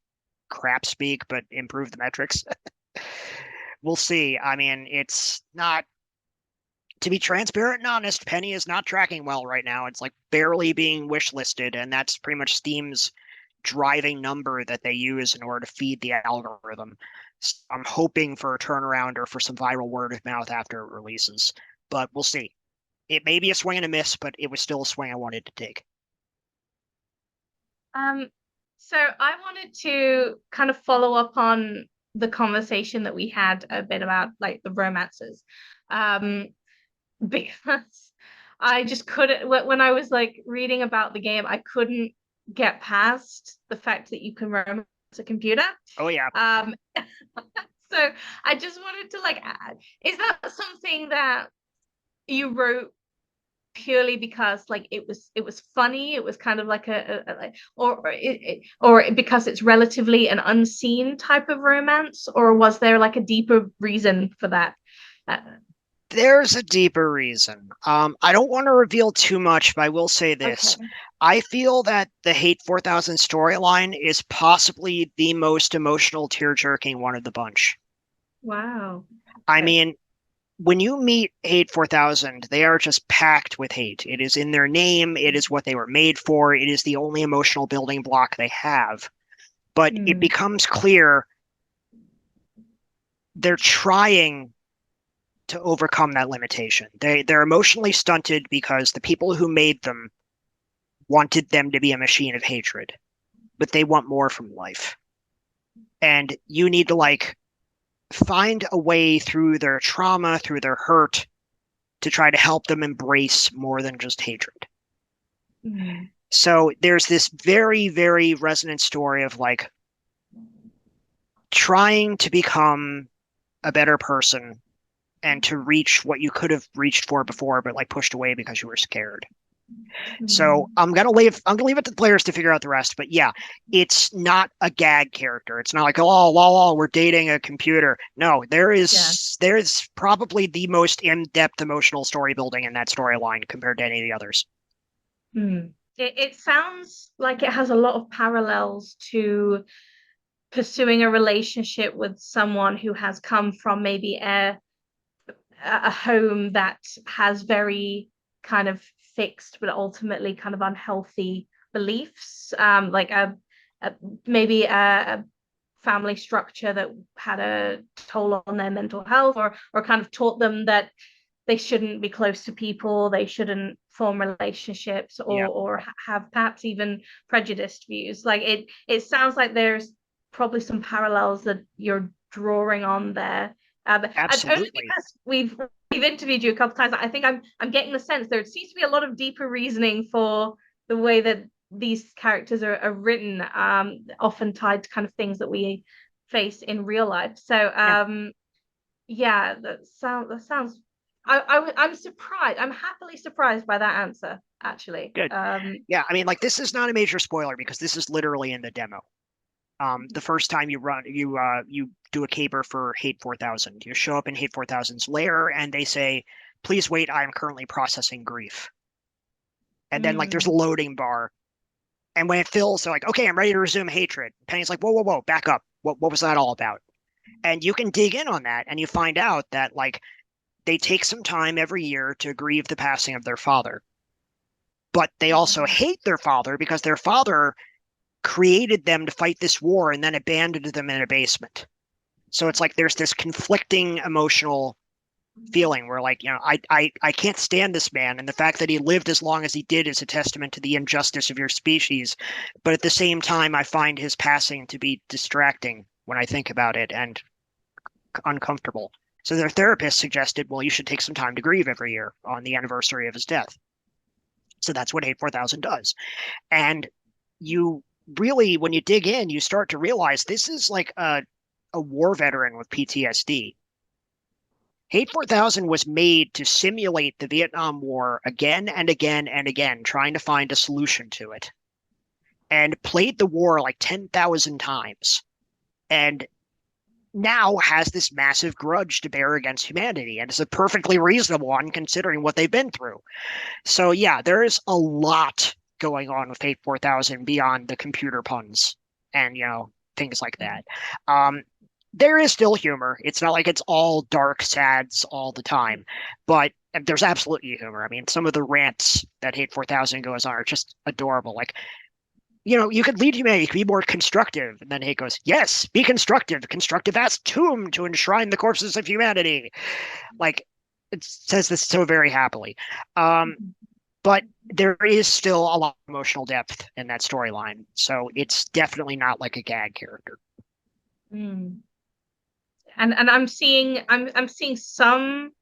crap speak, but improve the metrics. We'll see. I mean, it's not, to be transparent and honest, Penny is not tracking well right now. It's like barely being wish listed, and that's pretty much Steam's driving number that they use in order to feed the algorithm. So I'm hoping for a turnaround or for some viral word of mouth after it releases, but we'll see. It may be a swing and a miss, but it was still a swing I wanted to take. So I wanted to kind of follow up on the conversation that we had a bit about like the romances. Because I just couldn't, when I was like reading about the game, I couldn't get past the fact that you can romance a computer. Oh yeah. So I just wanted to like add, is that something that you wrote purely because like it was funny, it was kind of like or because it's relatively an unseen type of romance, or was there like a deeper reason for that? There's a deeper reason. I don't want to reveal too much, but I will say this. Okay. I feel that the Hate 4000 storyline is possibly the most emotional, tear-jerking one of the bunch. Wow. I mean, when you meet Hate 4000, they are just packed with hate. It is in their name. It is what they were made for. It is the only emotional building block they have. But it becomes clear they're trying to overcome that limitation. They're emotionally stunted because the people who made them wanted them to be a machine of hatred, but they want more from life. And you need to like find a way through their trauma, through their hurt, to try to help them embrace more than just hatred. So there's this very, very resonant story of like trying to become a better person and to reach what you could have reached for before, but like pushed away because you were scared. So I'm gonna leave it to the players to figure out the rest. But yeah, it's not a gag character. It's not like, oh, lol, we're dating a computer. No, there's probably the most in-depth emotional story building in that storyline compared to any of the others. It sounds like it has a lot of parallels to pursuing a relationship with someone who has come from maybe a home that has very kind of fixed but ultimately kind of unhealthy beliefs, like maybe a family structure that had a toll on their mental health, or kind of taught them that they shouldn't be close to people, they shouldn't form relationships, or have perhaps even prejudiced views. Like it sounds like there's probably some parallels that you're drawing on there. Absolutely. Only because we've interviewed you a couple times, I think I'm getting the sense there seems to be a lot of deeper reasoning for the way that these characters are written, often tied to kind of things that we face in real life. So that sounds. I'm surprised. I'm happily surprised by that answer, actually. Good. Yeah, I mean, like this is not a major spoiler because this is literally in the demo. The first time you do a caper for Hate 4000, you show up in Hate 4000's lair and they say, please wait, I am currently processing grief. And then like there's a loading bar And when it fills, they're like, okay, I'm ready to resume hatred. Penny's like, whoa, whoa, whoa, back up. What was that all about? And you can dig in on that, and you find out that like they take some time every year to grieve the passing of their father. But they also hate their father because their father created them to fight this war and then abandoned them in a basement. So it's like there's this conflicting emotional feeling where like, I can't stand this man, and the fact that he lived as long as he did is a testament to the injustice of your species. But at the same time, I find his passing to be distracting when I think about it and uncomfortable. So their therapist suggested, well, you should take some time to grieve every year on the anniversary of his death. So that's what Hate 4000 does. And you really, when you dig in, you start to realize this is like a war veteran with PTSD. Hate 4000 was made to simulate the Vietnam War again and again and again, trying to find a solution to it, and played the war like 10,000 times, and now has this massive grudge to bear against humanity. And it's a perfectly reasonable one considering what they've been through. So yeah, there is a lot going on with Hate 4000 beyond the computer puns and, things like that. There is still humor. It's not like it's all dark sads all the time, but there's absolutely humor. I mean, some of the rants that Hate 4000 goes on are just adorable. Like, you could lead humanity, you could be more constructive. And then Hate goes, yes, be constructive. Constructive as tomb to enshrine the corpses of humanity. Like, it says this so very happily. But there is still a lot of emotional depth in that storyline. So it's definitely not like a gag character. Mm. And I'm seeing some,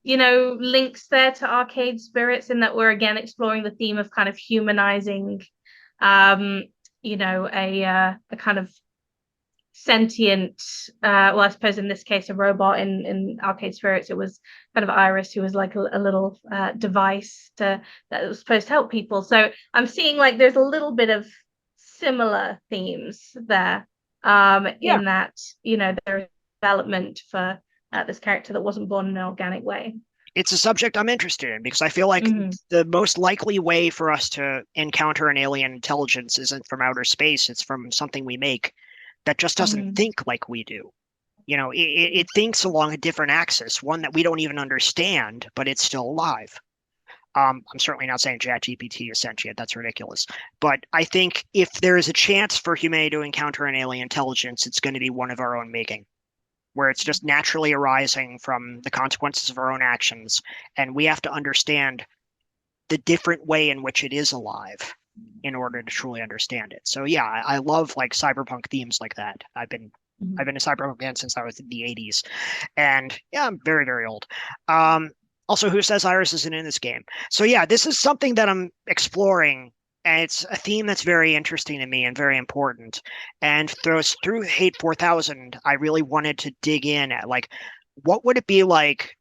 links there to Arcade Spirits, in that we're again exploring the theme of kind of humanizing a kind of sentient, well, I suppose in this case a robot. In Arcade Spirits it was kind of Iris, who was like a little device that was supposed to help people. So I'm seeing like there's a little bit of similar themes there, in that there's development for this character that wasn't born in an organic way. It's a subject I'm interested in because I feel like the most likely way for us to encounter an alien intelligence isn't from outer space, it's from something we make that just doesn't think like we do. It thinks along a different axis, one that we don't even understand, but it's still alive. I'm certainly not saying ChatGPT is sentient. That's ridiculous. But I think if there is a chance for humanity to encounter an alien intelligence, it's going to be one of our own making, where it's just naturally arising from the consequences of our own actions. And we have to understand the different way in which it is alive in order to truly understand it. So yeah, I love like cyberpunk themes like that. I've been a cyberpunk fan since I was in the 80s. And yeah, I'm very, very old. Also, who says Iris isn't in this game? So yeah, this is something that I'm exploring, and it's a theme that's very interesting to me and very important. And through Hate 4000, I really wanted to dig in at like, what would it be like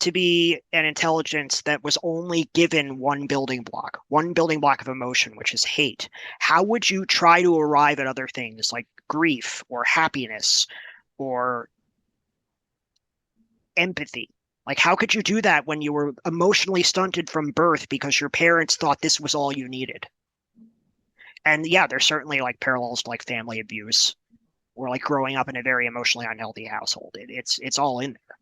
to be an intelligence that was only given one building block of emotion, which is hate? How would you try to arrive at other things like grief or happiness or empathy? Like, how could you do that when you were emotionally stunted from birth because your parents thought this was all you needed? And yeah, there's certainly like parallels to like family abuse or like growing up in a very emotionally unhealthy household. It's all in there.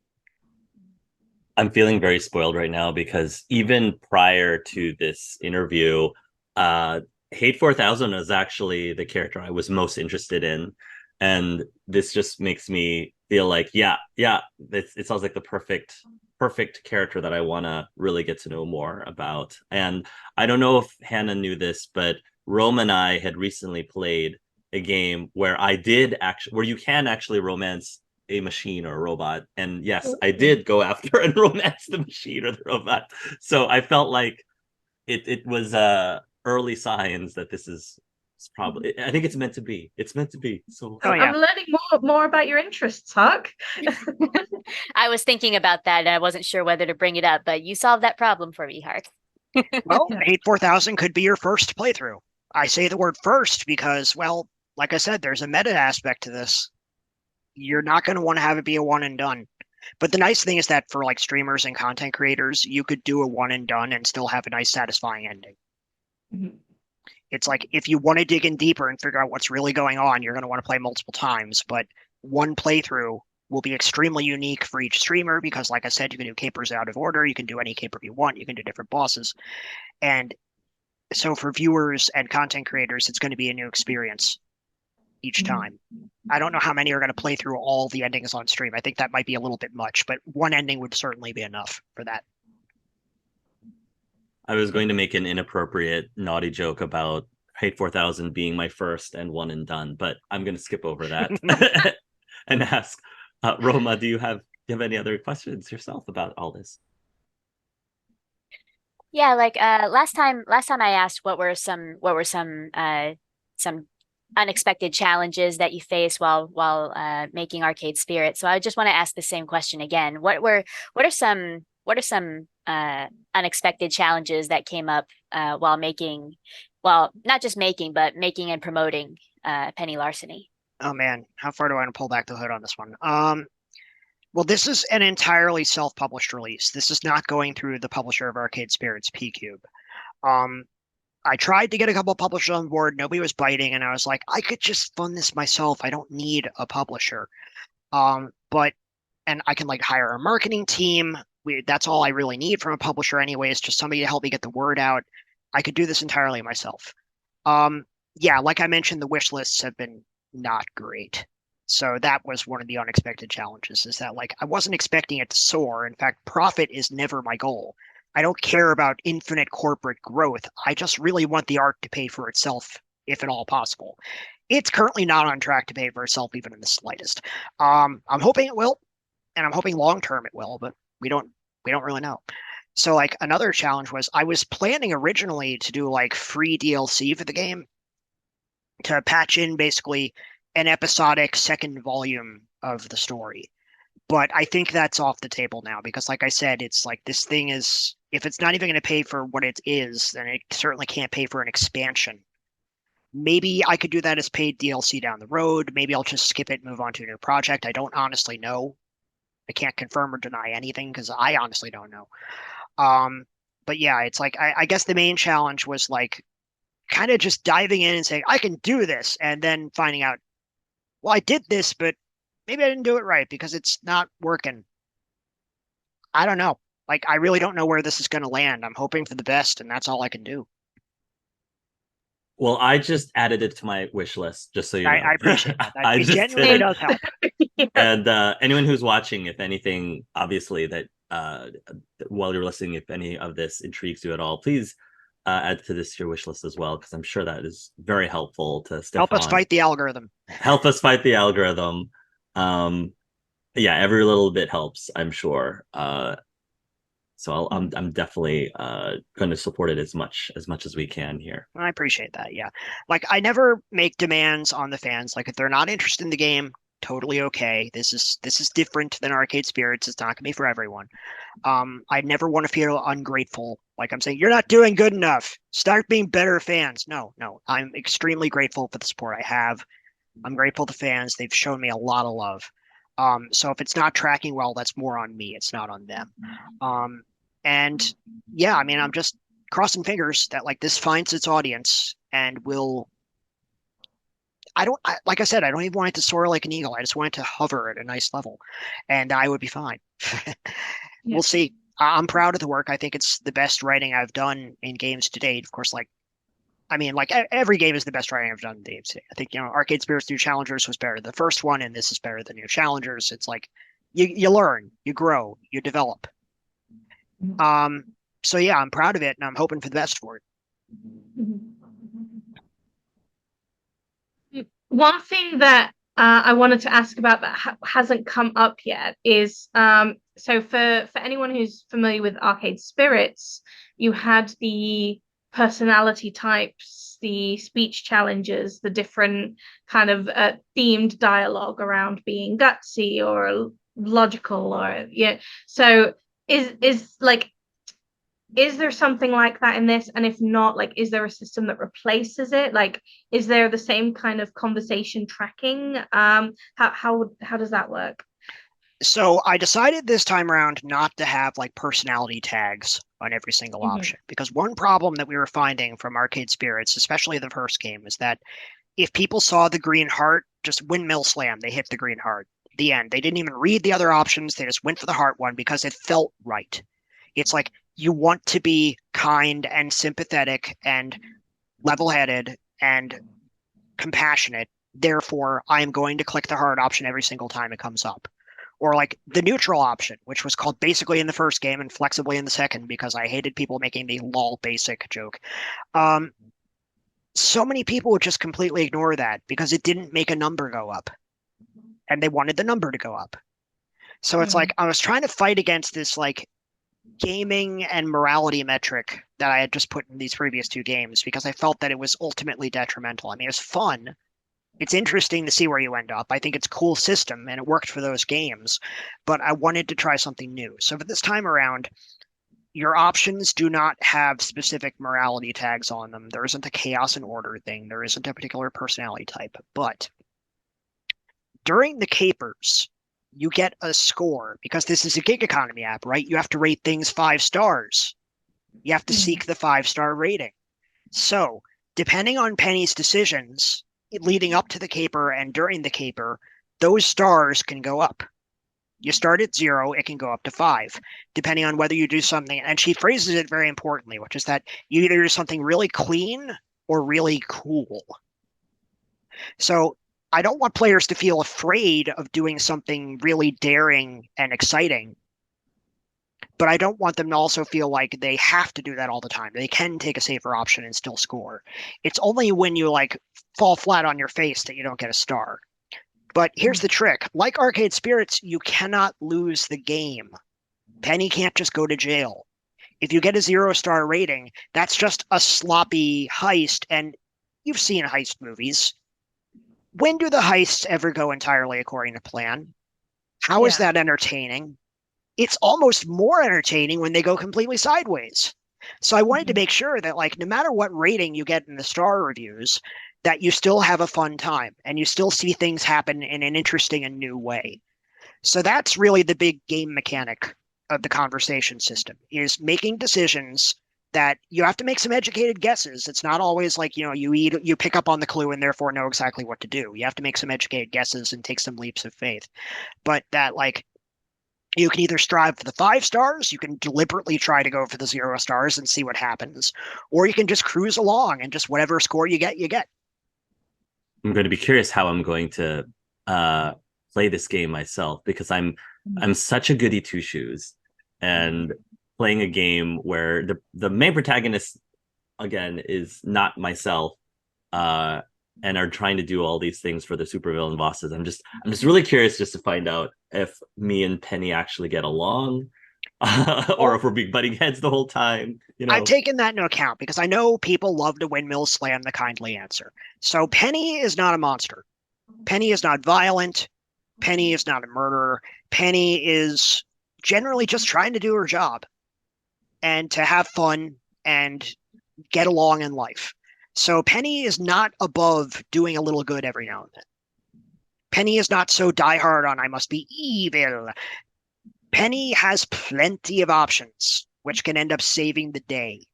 I'm feeling very spoiled right now because even prior to this interview, Hate 4000 is actually the character I was most interested in. And this just makes me feel like, yeah, it sounds like the perfect character that I want to really get to know more about. And I don't know if Hannah knew this, but Rome and I had recently played a game where where you can actually romance a machine or a robot. And yes, I did go after and romance the machine or the robot. So I felt like it was early signs that this is probably, I think it's meant to be. It's meant to be. So Oh, yeah. I'm learning more about your interests, Huck. I was thinking about that and I wasn't sure whether to bring it up, but you solved that problem for me, Hark. Well, Hate 4000 could be your first playthrough. I say the word first because, well, like I said, there's a meta aspect to this. You're not going to want to have it be a one and done. But the nice thing is that for like streamers and content creators, you could do a one and done and still have a nice satisfying ending. It's like if you want to dig in deeper and figure out what's really going on, you're going to want to play multiple times. But one playthrough will be extremely unique for each streamer because, like I said, you can do capers out of order. You can do any caper you want. You can do different bosses. And so for viewers and content creators, it's going to be a new experience each time. I don't know how many are going to play through all the endings on stream. I think that might be a little bit much, but one ending would certainly be enough for that. I was going to make an inappropriate, naughty joke about Hate 4000 being my first and one and done, but I'm going to skip over that and ask, Roma, do you have any other questions yourself about all this? Yeah, like last time I asked what were some unexpected challenges that you faced while making Arcade Spirit. So I just want to ask the same question again. What are some unexpected challenges that came up while making, well, not just making, but making and promoting Penny Larceny? Oh man, how far do I want to pull back the hood on this one? Well, this is an entirely self-published release. This is not going through the publisher of Arcade Spirits, P-Cube. I tried to get a couple of publishers on board. Nobody was biting, and I was like, I could just fund this myself. I don't need a publisher. And I can like hire a marketing team. That's all I really need from a publisher anyways, just somebody to help me get the word out. I could do this entirely myself. Yeah, like I mentioned, the wish lists have been not great. So that was one of the unexpected challenges, is that like I wasn't expecting it to soar. In fact, profit is never my goal. I don't care about infinite corporate growth. I just really want the art to pay for itself, if at all possible. It's currently not on track to pay for itself even in the slightest. I'm hoping it will, and I'm hoping long term it will, but we don't really know. So like another challenge was I was planning originally to do like free DLC for the game to patch in basically an episodic second volume of the story. But I think that's off the table now because, like I said, it's like this thing is, if it's not even going to pay for what it is, then it certainly can't pay for an expansion. Maybe I could do that as paid DLC down the road. Maybe I'll just skip it and move on to a new project. I don't honestly know. I can't confirm or deny anything because I honestly don't know. But yeah, it's like I guess the main challenge was like kind of just diving in and saying, I can do this, and then finding out, well, I did this, but maybe I didn't do it right because it's not working. I don't know. Like, I really don't know where this is going to land. I'm hoping for the best, and that's all I can do. Well, I just added it to my wish list, just so you know. I appreciate that. I It just genuinely did. does help. And anyone who's watching, if anything, obviously that while you're listening, if any of this intrigues you at all, please add to this your wish list as well, because I'm sure that is very helpful to Stefan. Help us fight the algorithm. Help us fight the algorithm. Yeah, every little bit helps, I'm sure. So I'm definitely going to support it as much as we can here. I appreciate that. Yeah. Like I never make demands on the fans. Like if they're not interested in the game, totally okay. This is different than Arcade Spirits. It's not gonna be for everyone. I never want to feel ungrateful. Like I'm saying, you're not doing good enough. Start being better fans. No. I'm extremely grateful for the support I have. I'm grateful to fans. They've shown me a lot of love. So if it's not tracking well, that's more on me. It's not on them. And yeah, I mean, I'm just crossing fingers that like this finds its audience and will. Like I said, I don't even want it to soar like an eagle. I just want it to hover at a nice level, and I would be fine. We'll see. I'm proud of the work. I think it's the best writing I've done in games to date. Of course, like every game is the best writing I've done in games today. I think Arcade Spirits New Challengers was better than the first one, and this is better than New Challengers. It's like you learn, you grow, you develop. So yeah, I'm proud of it, and I'm hoping for the best for it. One thing that I wanted to ask about that hasn't come up yet is so for anyone who's familiar with Arcade Spirits, you had the personality types, the speech challenges, the different kind of themed dialogue around being gutsy or logical or yeah. So is there something like that in this? And if not, like, is there a system that replaces it? Like, is there the same kind of conversation tracking? How does that work? So I decided this time around not to have like personality tags on every single Mhm. option. Because one problem that we were finding from Arcade Spirits, especially the first game, is that if people saw the green heart, just windmill slam, they hit the green heart. The end. They didn't even read the other options. They just went for the heart one because it felt right. It's like you want to be kind and sympathetic and level-headed and compassionate. Therefore, I am going to click the heart option every single time it comes up. Or like the neutral option, which was called basically in the first game and flexibly in the second because I hated people making the lol basic joke. So many people would just completely ignore that because it didn't make a number go up. And they wanted the number to go up. So it's like I was trying to fight against this like gaming and morality metric that I had just put in these previous two games because I felt that it was ultimately detrimental. I mean, it was fun. It's interesting to see where you end up. I think it's a cool system and it worked for those games, but I wanted to try something new. So for this time around, your options do not have specific morality tags on them. There isn't a chaos and order thing. There isn't a particular personality type. But during the capers, you get a score because this is a gig economy app, right? You have to rate things 5 stars. You have to seek the 5-star rating. So, depending on Penny's decisions leading up to the caper and during the caper, those stars can go up. You start at 0, it can go up to 5, depending on whether you do something. And she phrases it very importantly, which is that you either do something really clean or really cool. So I don't want players to feel afraid of doing something really daring and exciting, but I don't want them to also feel like they have to do that all the time. They can take a safer option and still score. It's only when you like fall flat on your face that you don't get a star. But here's the trick. Like Arcade Spirits, you cannot lose the game. Penny can't just go to jail. If you get a 0-star rating, that's just a sloppy heist. And you've seen heist movies. When do the heists ever go entirely according to plan? How is that entertaining? It's almost more entertaining when they go completely sideways. So I wanted to make sure that, like, no matter what rating you get in the star reviews, that you still have a fun time and you still see things happen in an interesting and new way. So that's really the big game mechanic of the conversation system, is making decisions that you have to make some educated guesses. It's not always like, you pick up on the clue and therefore know exactly what to do. You have to make some educated guesses and take some leaps of faith. But that, like, you can either strive for the 5 stars, you can deliberately try to go for the 0 stars and see what happens, or you can just cruise along and just whatever score you get, you get. I'm going to be curious how I'm going to play this game myself because I'm such a goody two shoes, and playing a game where the main protagonist again is not myself, and are trying to do all these things for the supervillain bosses. I'm just really curious just to find out if me and Penny actually get along, or if we're being butting heads the whole time. I've taken that into account because I know people love to windmill slam the kindly answer. So Penny is not a monster. Penny is not violent. Penny is not a murderer. Penny is generally just trying to do her job and to have fun and get along in life. So Penny is not above doing a little good every now and then. Penny is not so diehard on I must be evil. Penny has plenty of options, which can end up saving the day,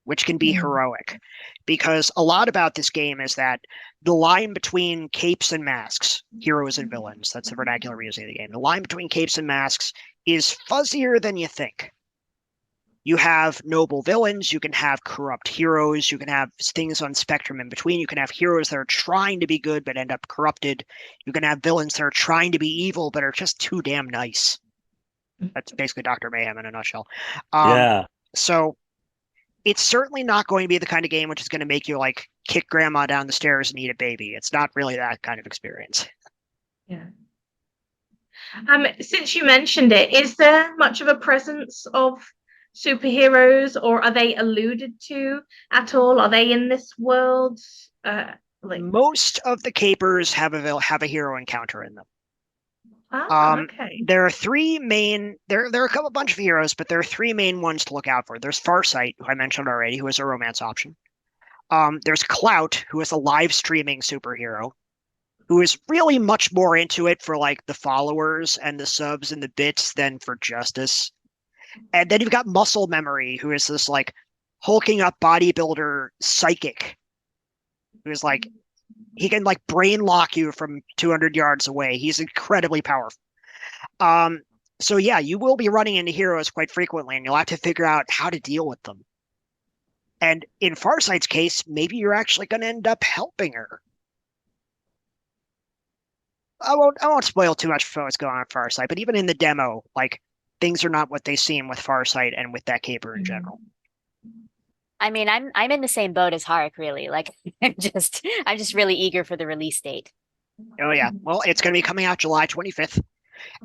which can be heroic. Because a lot about this game is that the line between capes and masks, heroes and villains, that's the vernacular we use in the game, the line between capes and masks is fuzzier than you think. You have noble villains, you can have corrupt heroes, you can have things on spectrum in between, you can have heroes that are trying to be good but end up corrupted, you can have villains that are trying to be evil but are just too damn nice. That's basically Dr. Mayhem in a nutshell. So it's certainly not going to be the kind of game which is going to make you like kick grandma down the stairs and eat a baby. It's not really that kind of experience. Yeah. Since you mentioned it, is there much of a presence of superheroes, or are they alluded to at all? Are they in this world? Most of the capers have a hero encounter in them. Okay. There are three main. There are a bunch of heroes, but there are three main ones to look out for. There's Farsight, who I mentioned already, who is a romance option. There's Clout, who is a live streaming superhero, who is really much more into it for like the followers and the subs and the bits than for justice. And then you've got Muscle Memory, who is this like hulking up bodybuilder psychic, who's like he can like brain lock you from 200 yards away. He's incredibly powerful. Um, so yeah, you will be running into heroes quite frequently, and you'll have to figure out how to deal with them. And in Farsight's case, maybe you're actually going to end up helping her. I won't spoil too much for what's going on at Farsight, but even in the demo, like things are not what they seem with Farsight and with that caper in general. I mean, I'm in the same boat as Hark, really. Like I'm just really eager for the release date. Oh yeah, well, it's going to be coming out July 25th,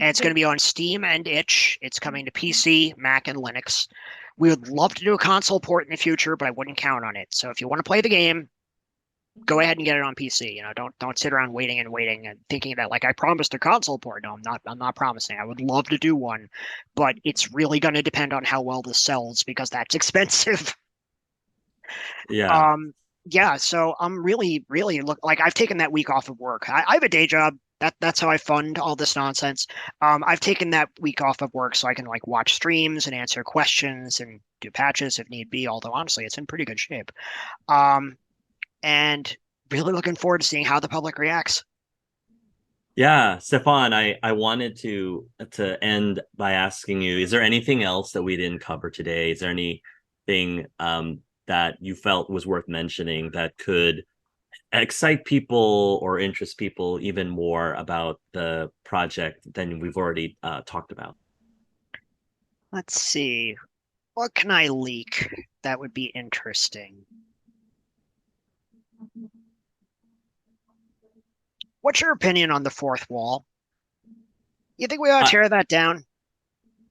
and it's going to be on Steam and itch. It's coming to PC, Mac, and Linux. We would love to do a console port in the future, but I wouldn't count on it. So if you want to play the game, go ahead and get it on PC. You know, don't sit around waiting and thinking that like I promised a console port. No, I'm not promising. I would love to do one, but it's really going to depend on how well this sells because that's expensive. Yeah. Yeah, so I'm really, really like I've taken that week off of work. I have a day job. That's how I fund all this nonsense. I've taken that week off of work so I can like watch streams and answer questions and do patches if need be. Although honestly, it's in pretty good shape. And really looking forward to seeing how the public reacts. Yeah, Stefan, I wanted to end by asking you, is there anything else that we didn't cover today? Is there anything that you felt was worth mentioning that could excite people or interest people even more about the project than we've already talked about? Let's see. What can I leak that would be interesting? What's your opinion on the fourth wall? You think we ought to I, tear that down?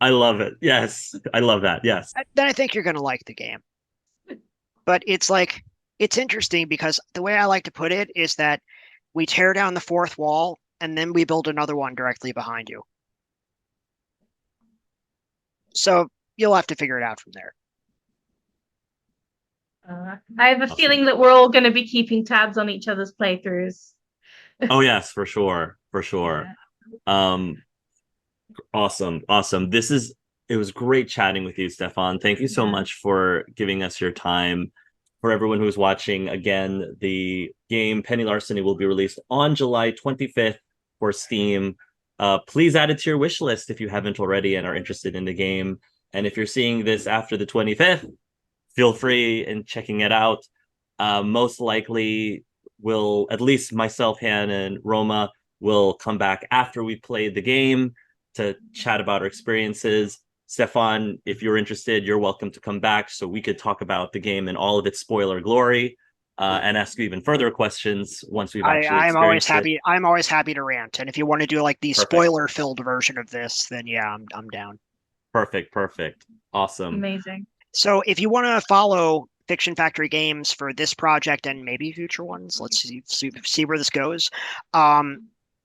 I love it. Yes, I love that. Yes. Then I think you're going to like the game. But it's like, it's interesting because the way I like to put it is that we tear down the fourth wall and then we build another one directly behind you. So you'll have to figure it out from there. I have a feeling that we're all going to be keeping tabs on each other's playthroughs. Oh yes, for sure, for sure. Yeah. Awesome. It was great chatting with you, Stefan. Thank you so much for giving us your time. For everyone who's watching, again, the game Penny Larceny will be released on July 25th for Steam. Please add it to your wish list if you haven't already and are interested in the game. And if you're seeing this after the 25th, feel free in checking it out. Most likely, will at least myself, Han, and Roma will come back after we played the game to chat about our experiences. Stefan, if you're interested, you're welcome to come back so we could talk about the game in all of its spoiler glory and ask you even further questions once we've actually experienced it. I'm always happy to rant. And if you want to do like the spoiler-filled version of this, then yeah, I'm down. Perfect. Awesome. Amazing. So if you want to follow Fiction Factory Games for this project and maybe future ones, let's see where this goes.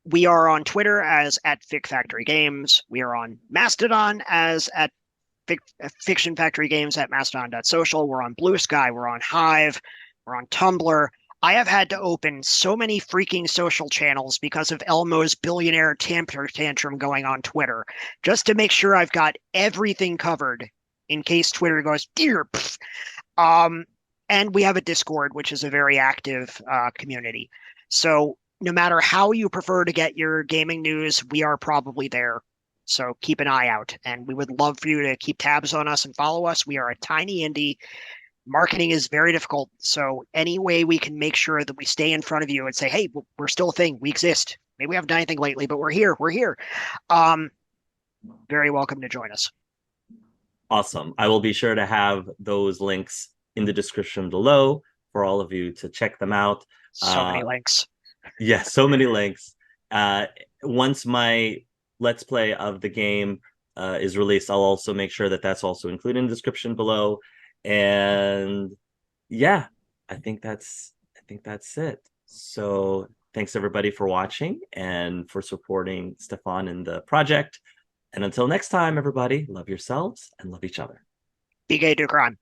We are on Twitter as @Fic Factory Games. We are on Mastodon as Fiction Factory Games at mastodon.social. We're on Blue Sky. We're on Hive. We're on Tumblr. I have had to open so many freaking social channels because of Elmo's billionaire temper tantrum going on Twitter, just to make sure I've got everything covered in case Twitter goes, dear. And we have a Discord, which is a very active community. So no matter how you prefer to get your gaming news, we are probably there. So keep an eye out. And we would love for you to keep tabs on us and follow us. We are a tiny indie. Marketing is very difficult. So any way we can make sure that we stay in front of you and say, hey, we're still a thing. We exist. Maybe we haven't done anything lately, but we're here. Very welcome to join us. Awesome. I will be sure to have those links in the description below for all of you to check them out. So many links. Yeah, so many links. Once my Let's Play of the game is released, I'll also make sure that that's also included in the description below. And yeah, I think that's it. So thanks everybody for watching and for supporting Stefan in the project. And until next time, everybody, love yourselves and love each other. Be gay, do crime.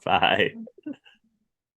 Bye.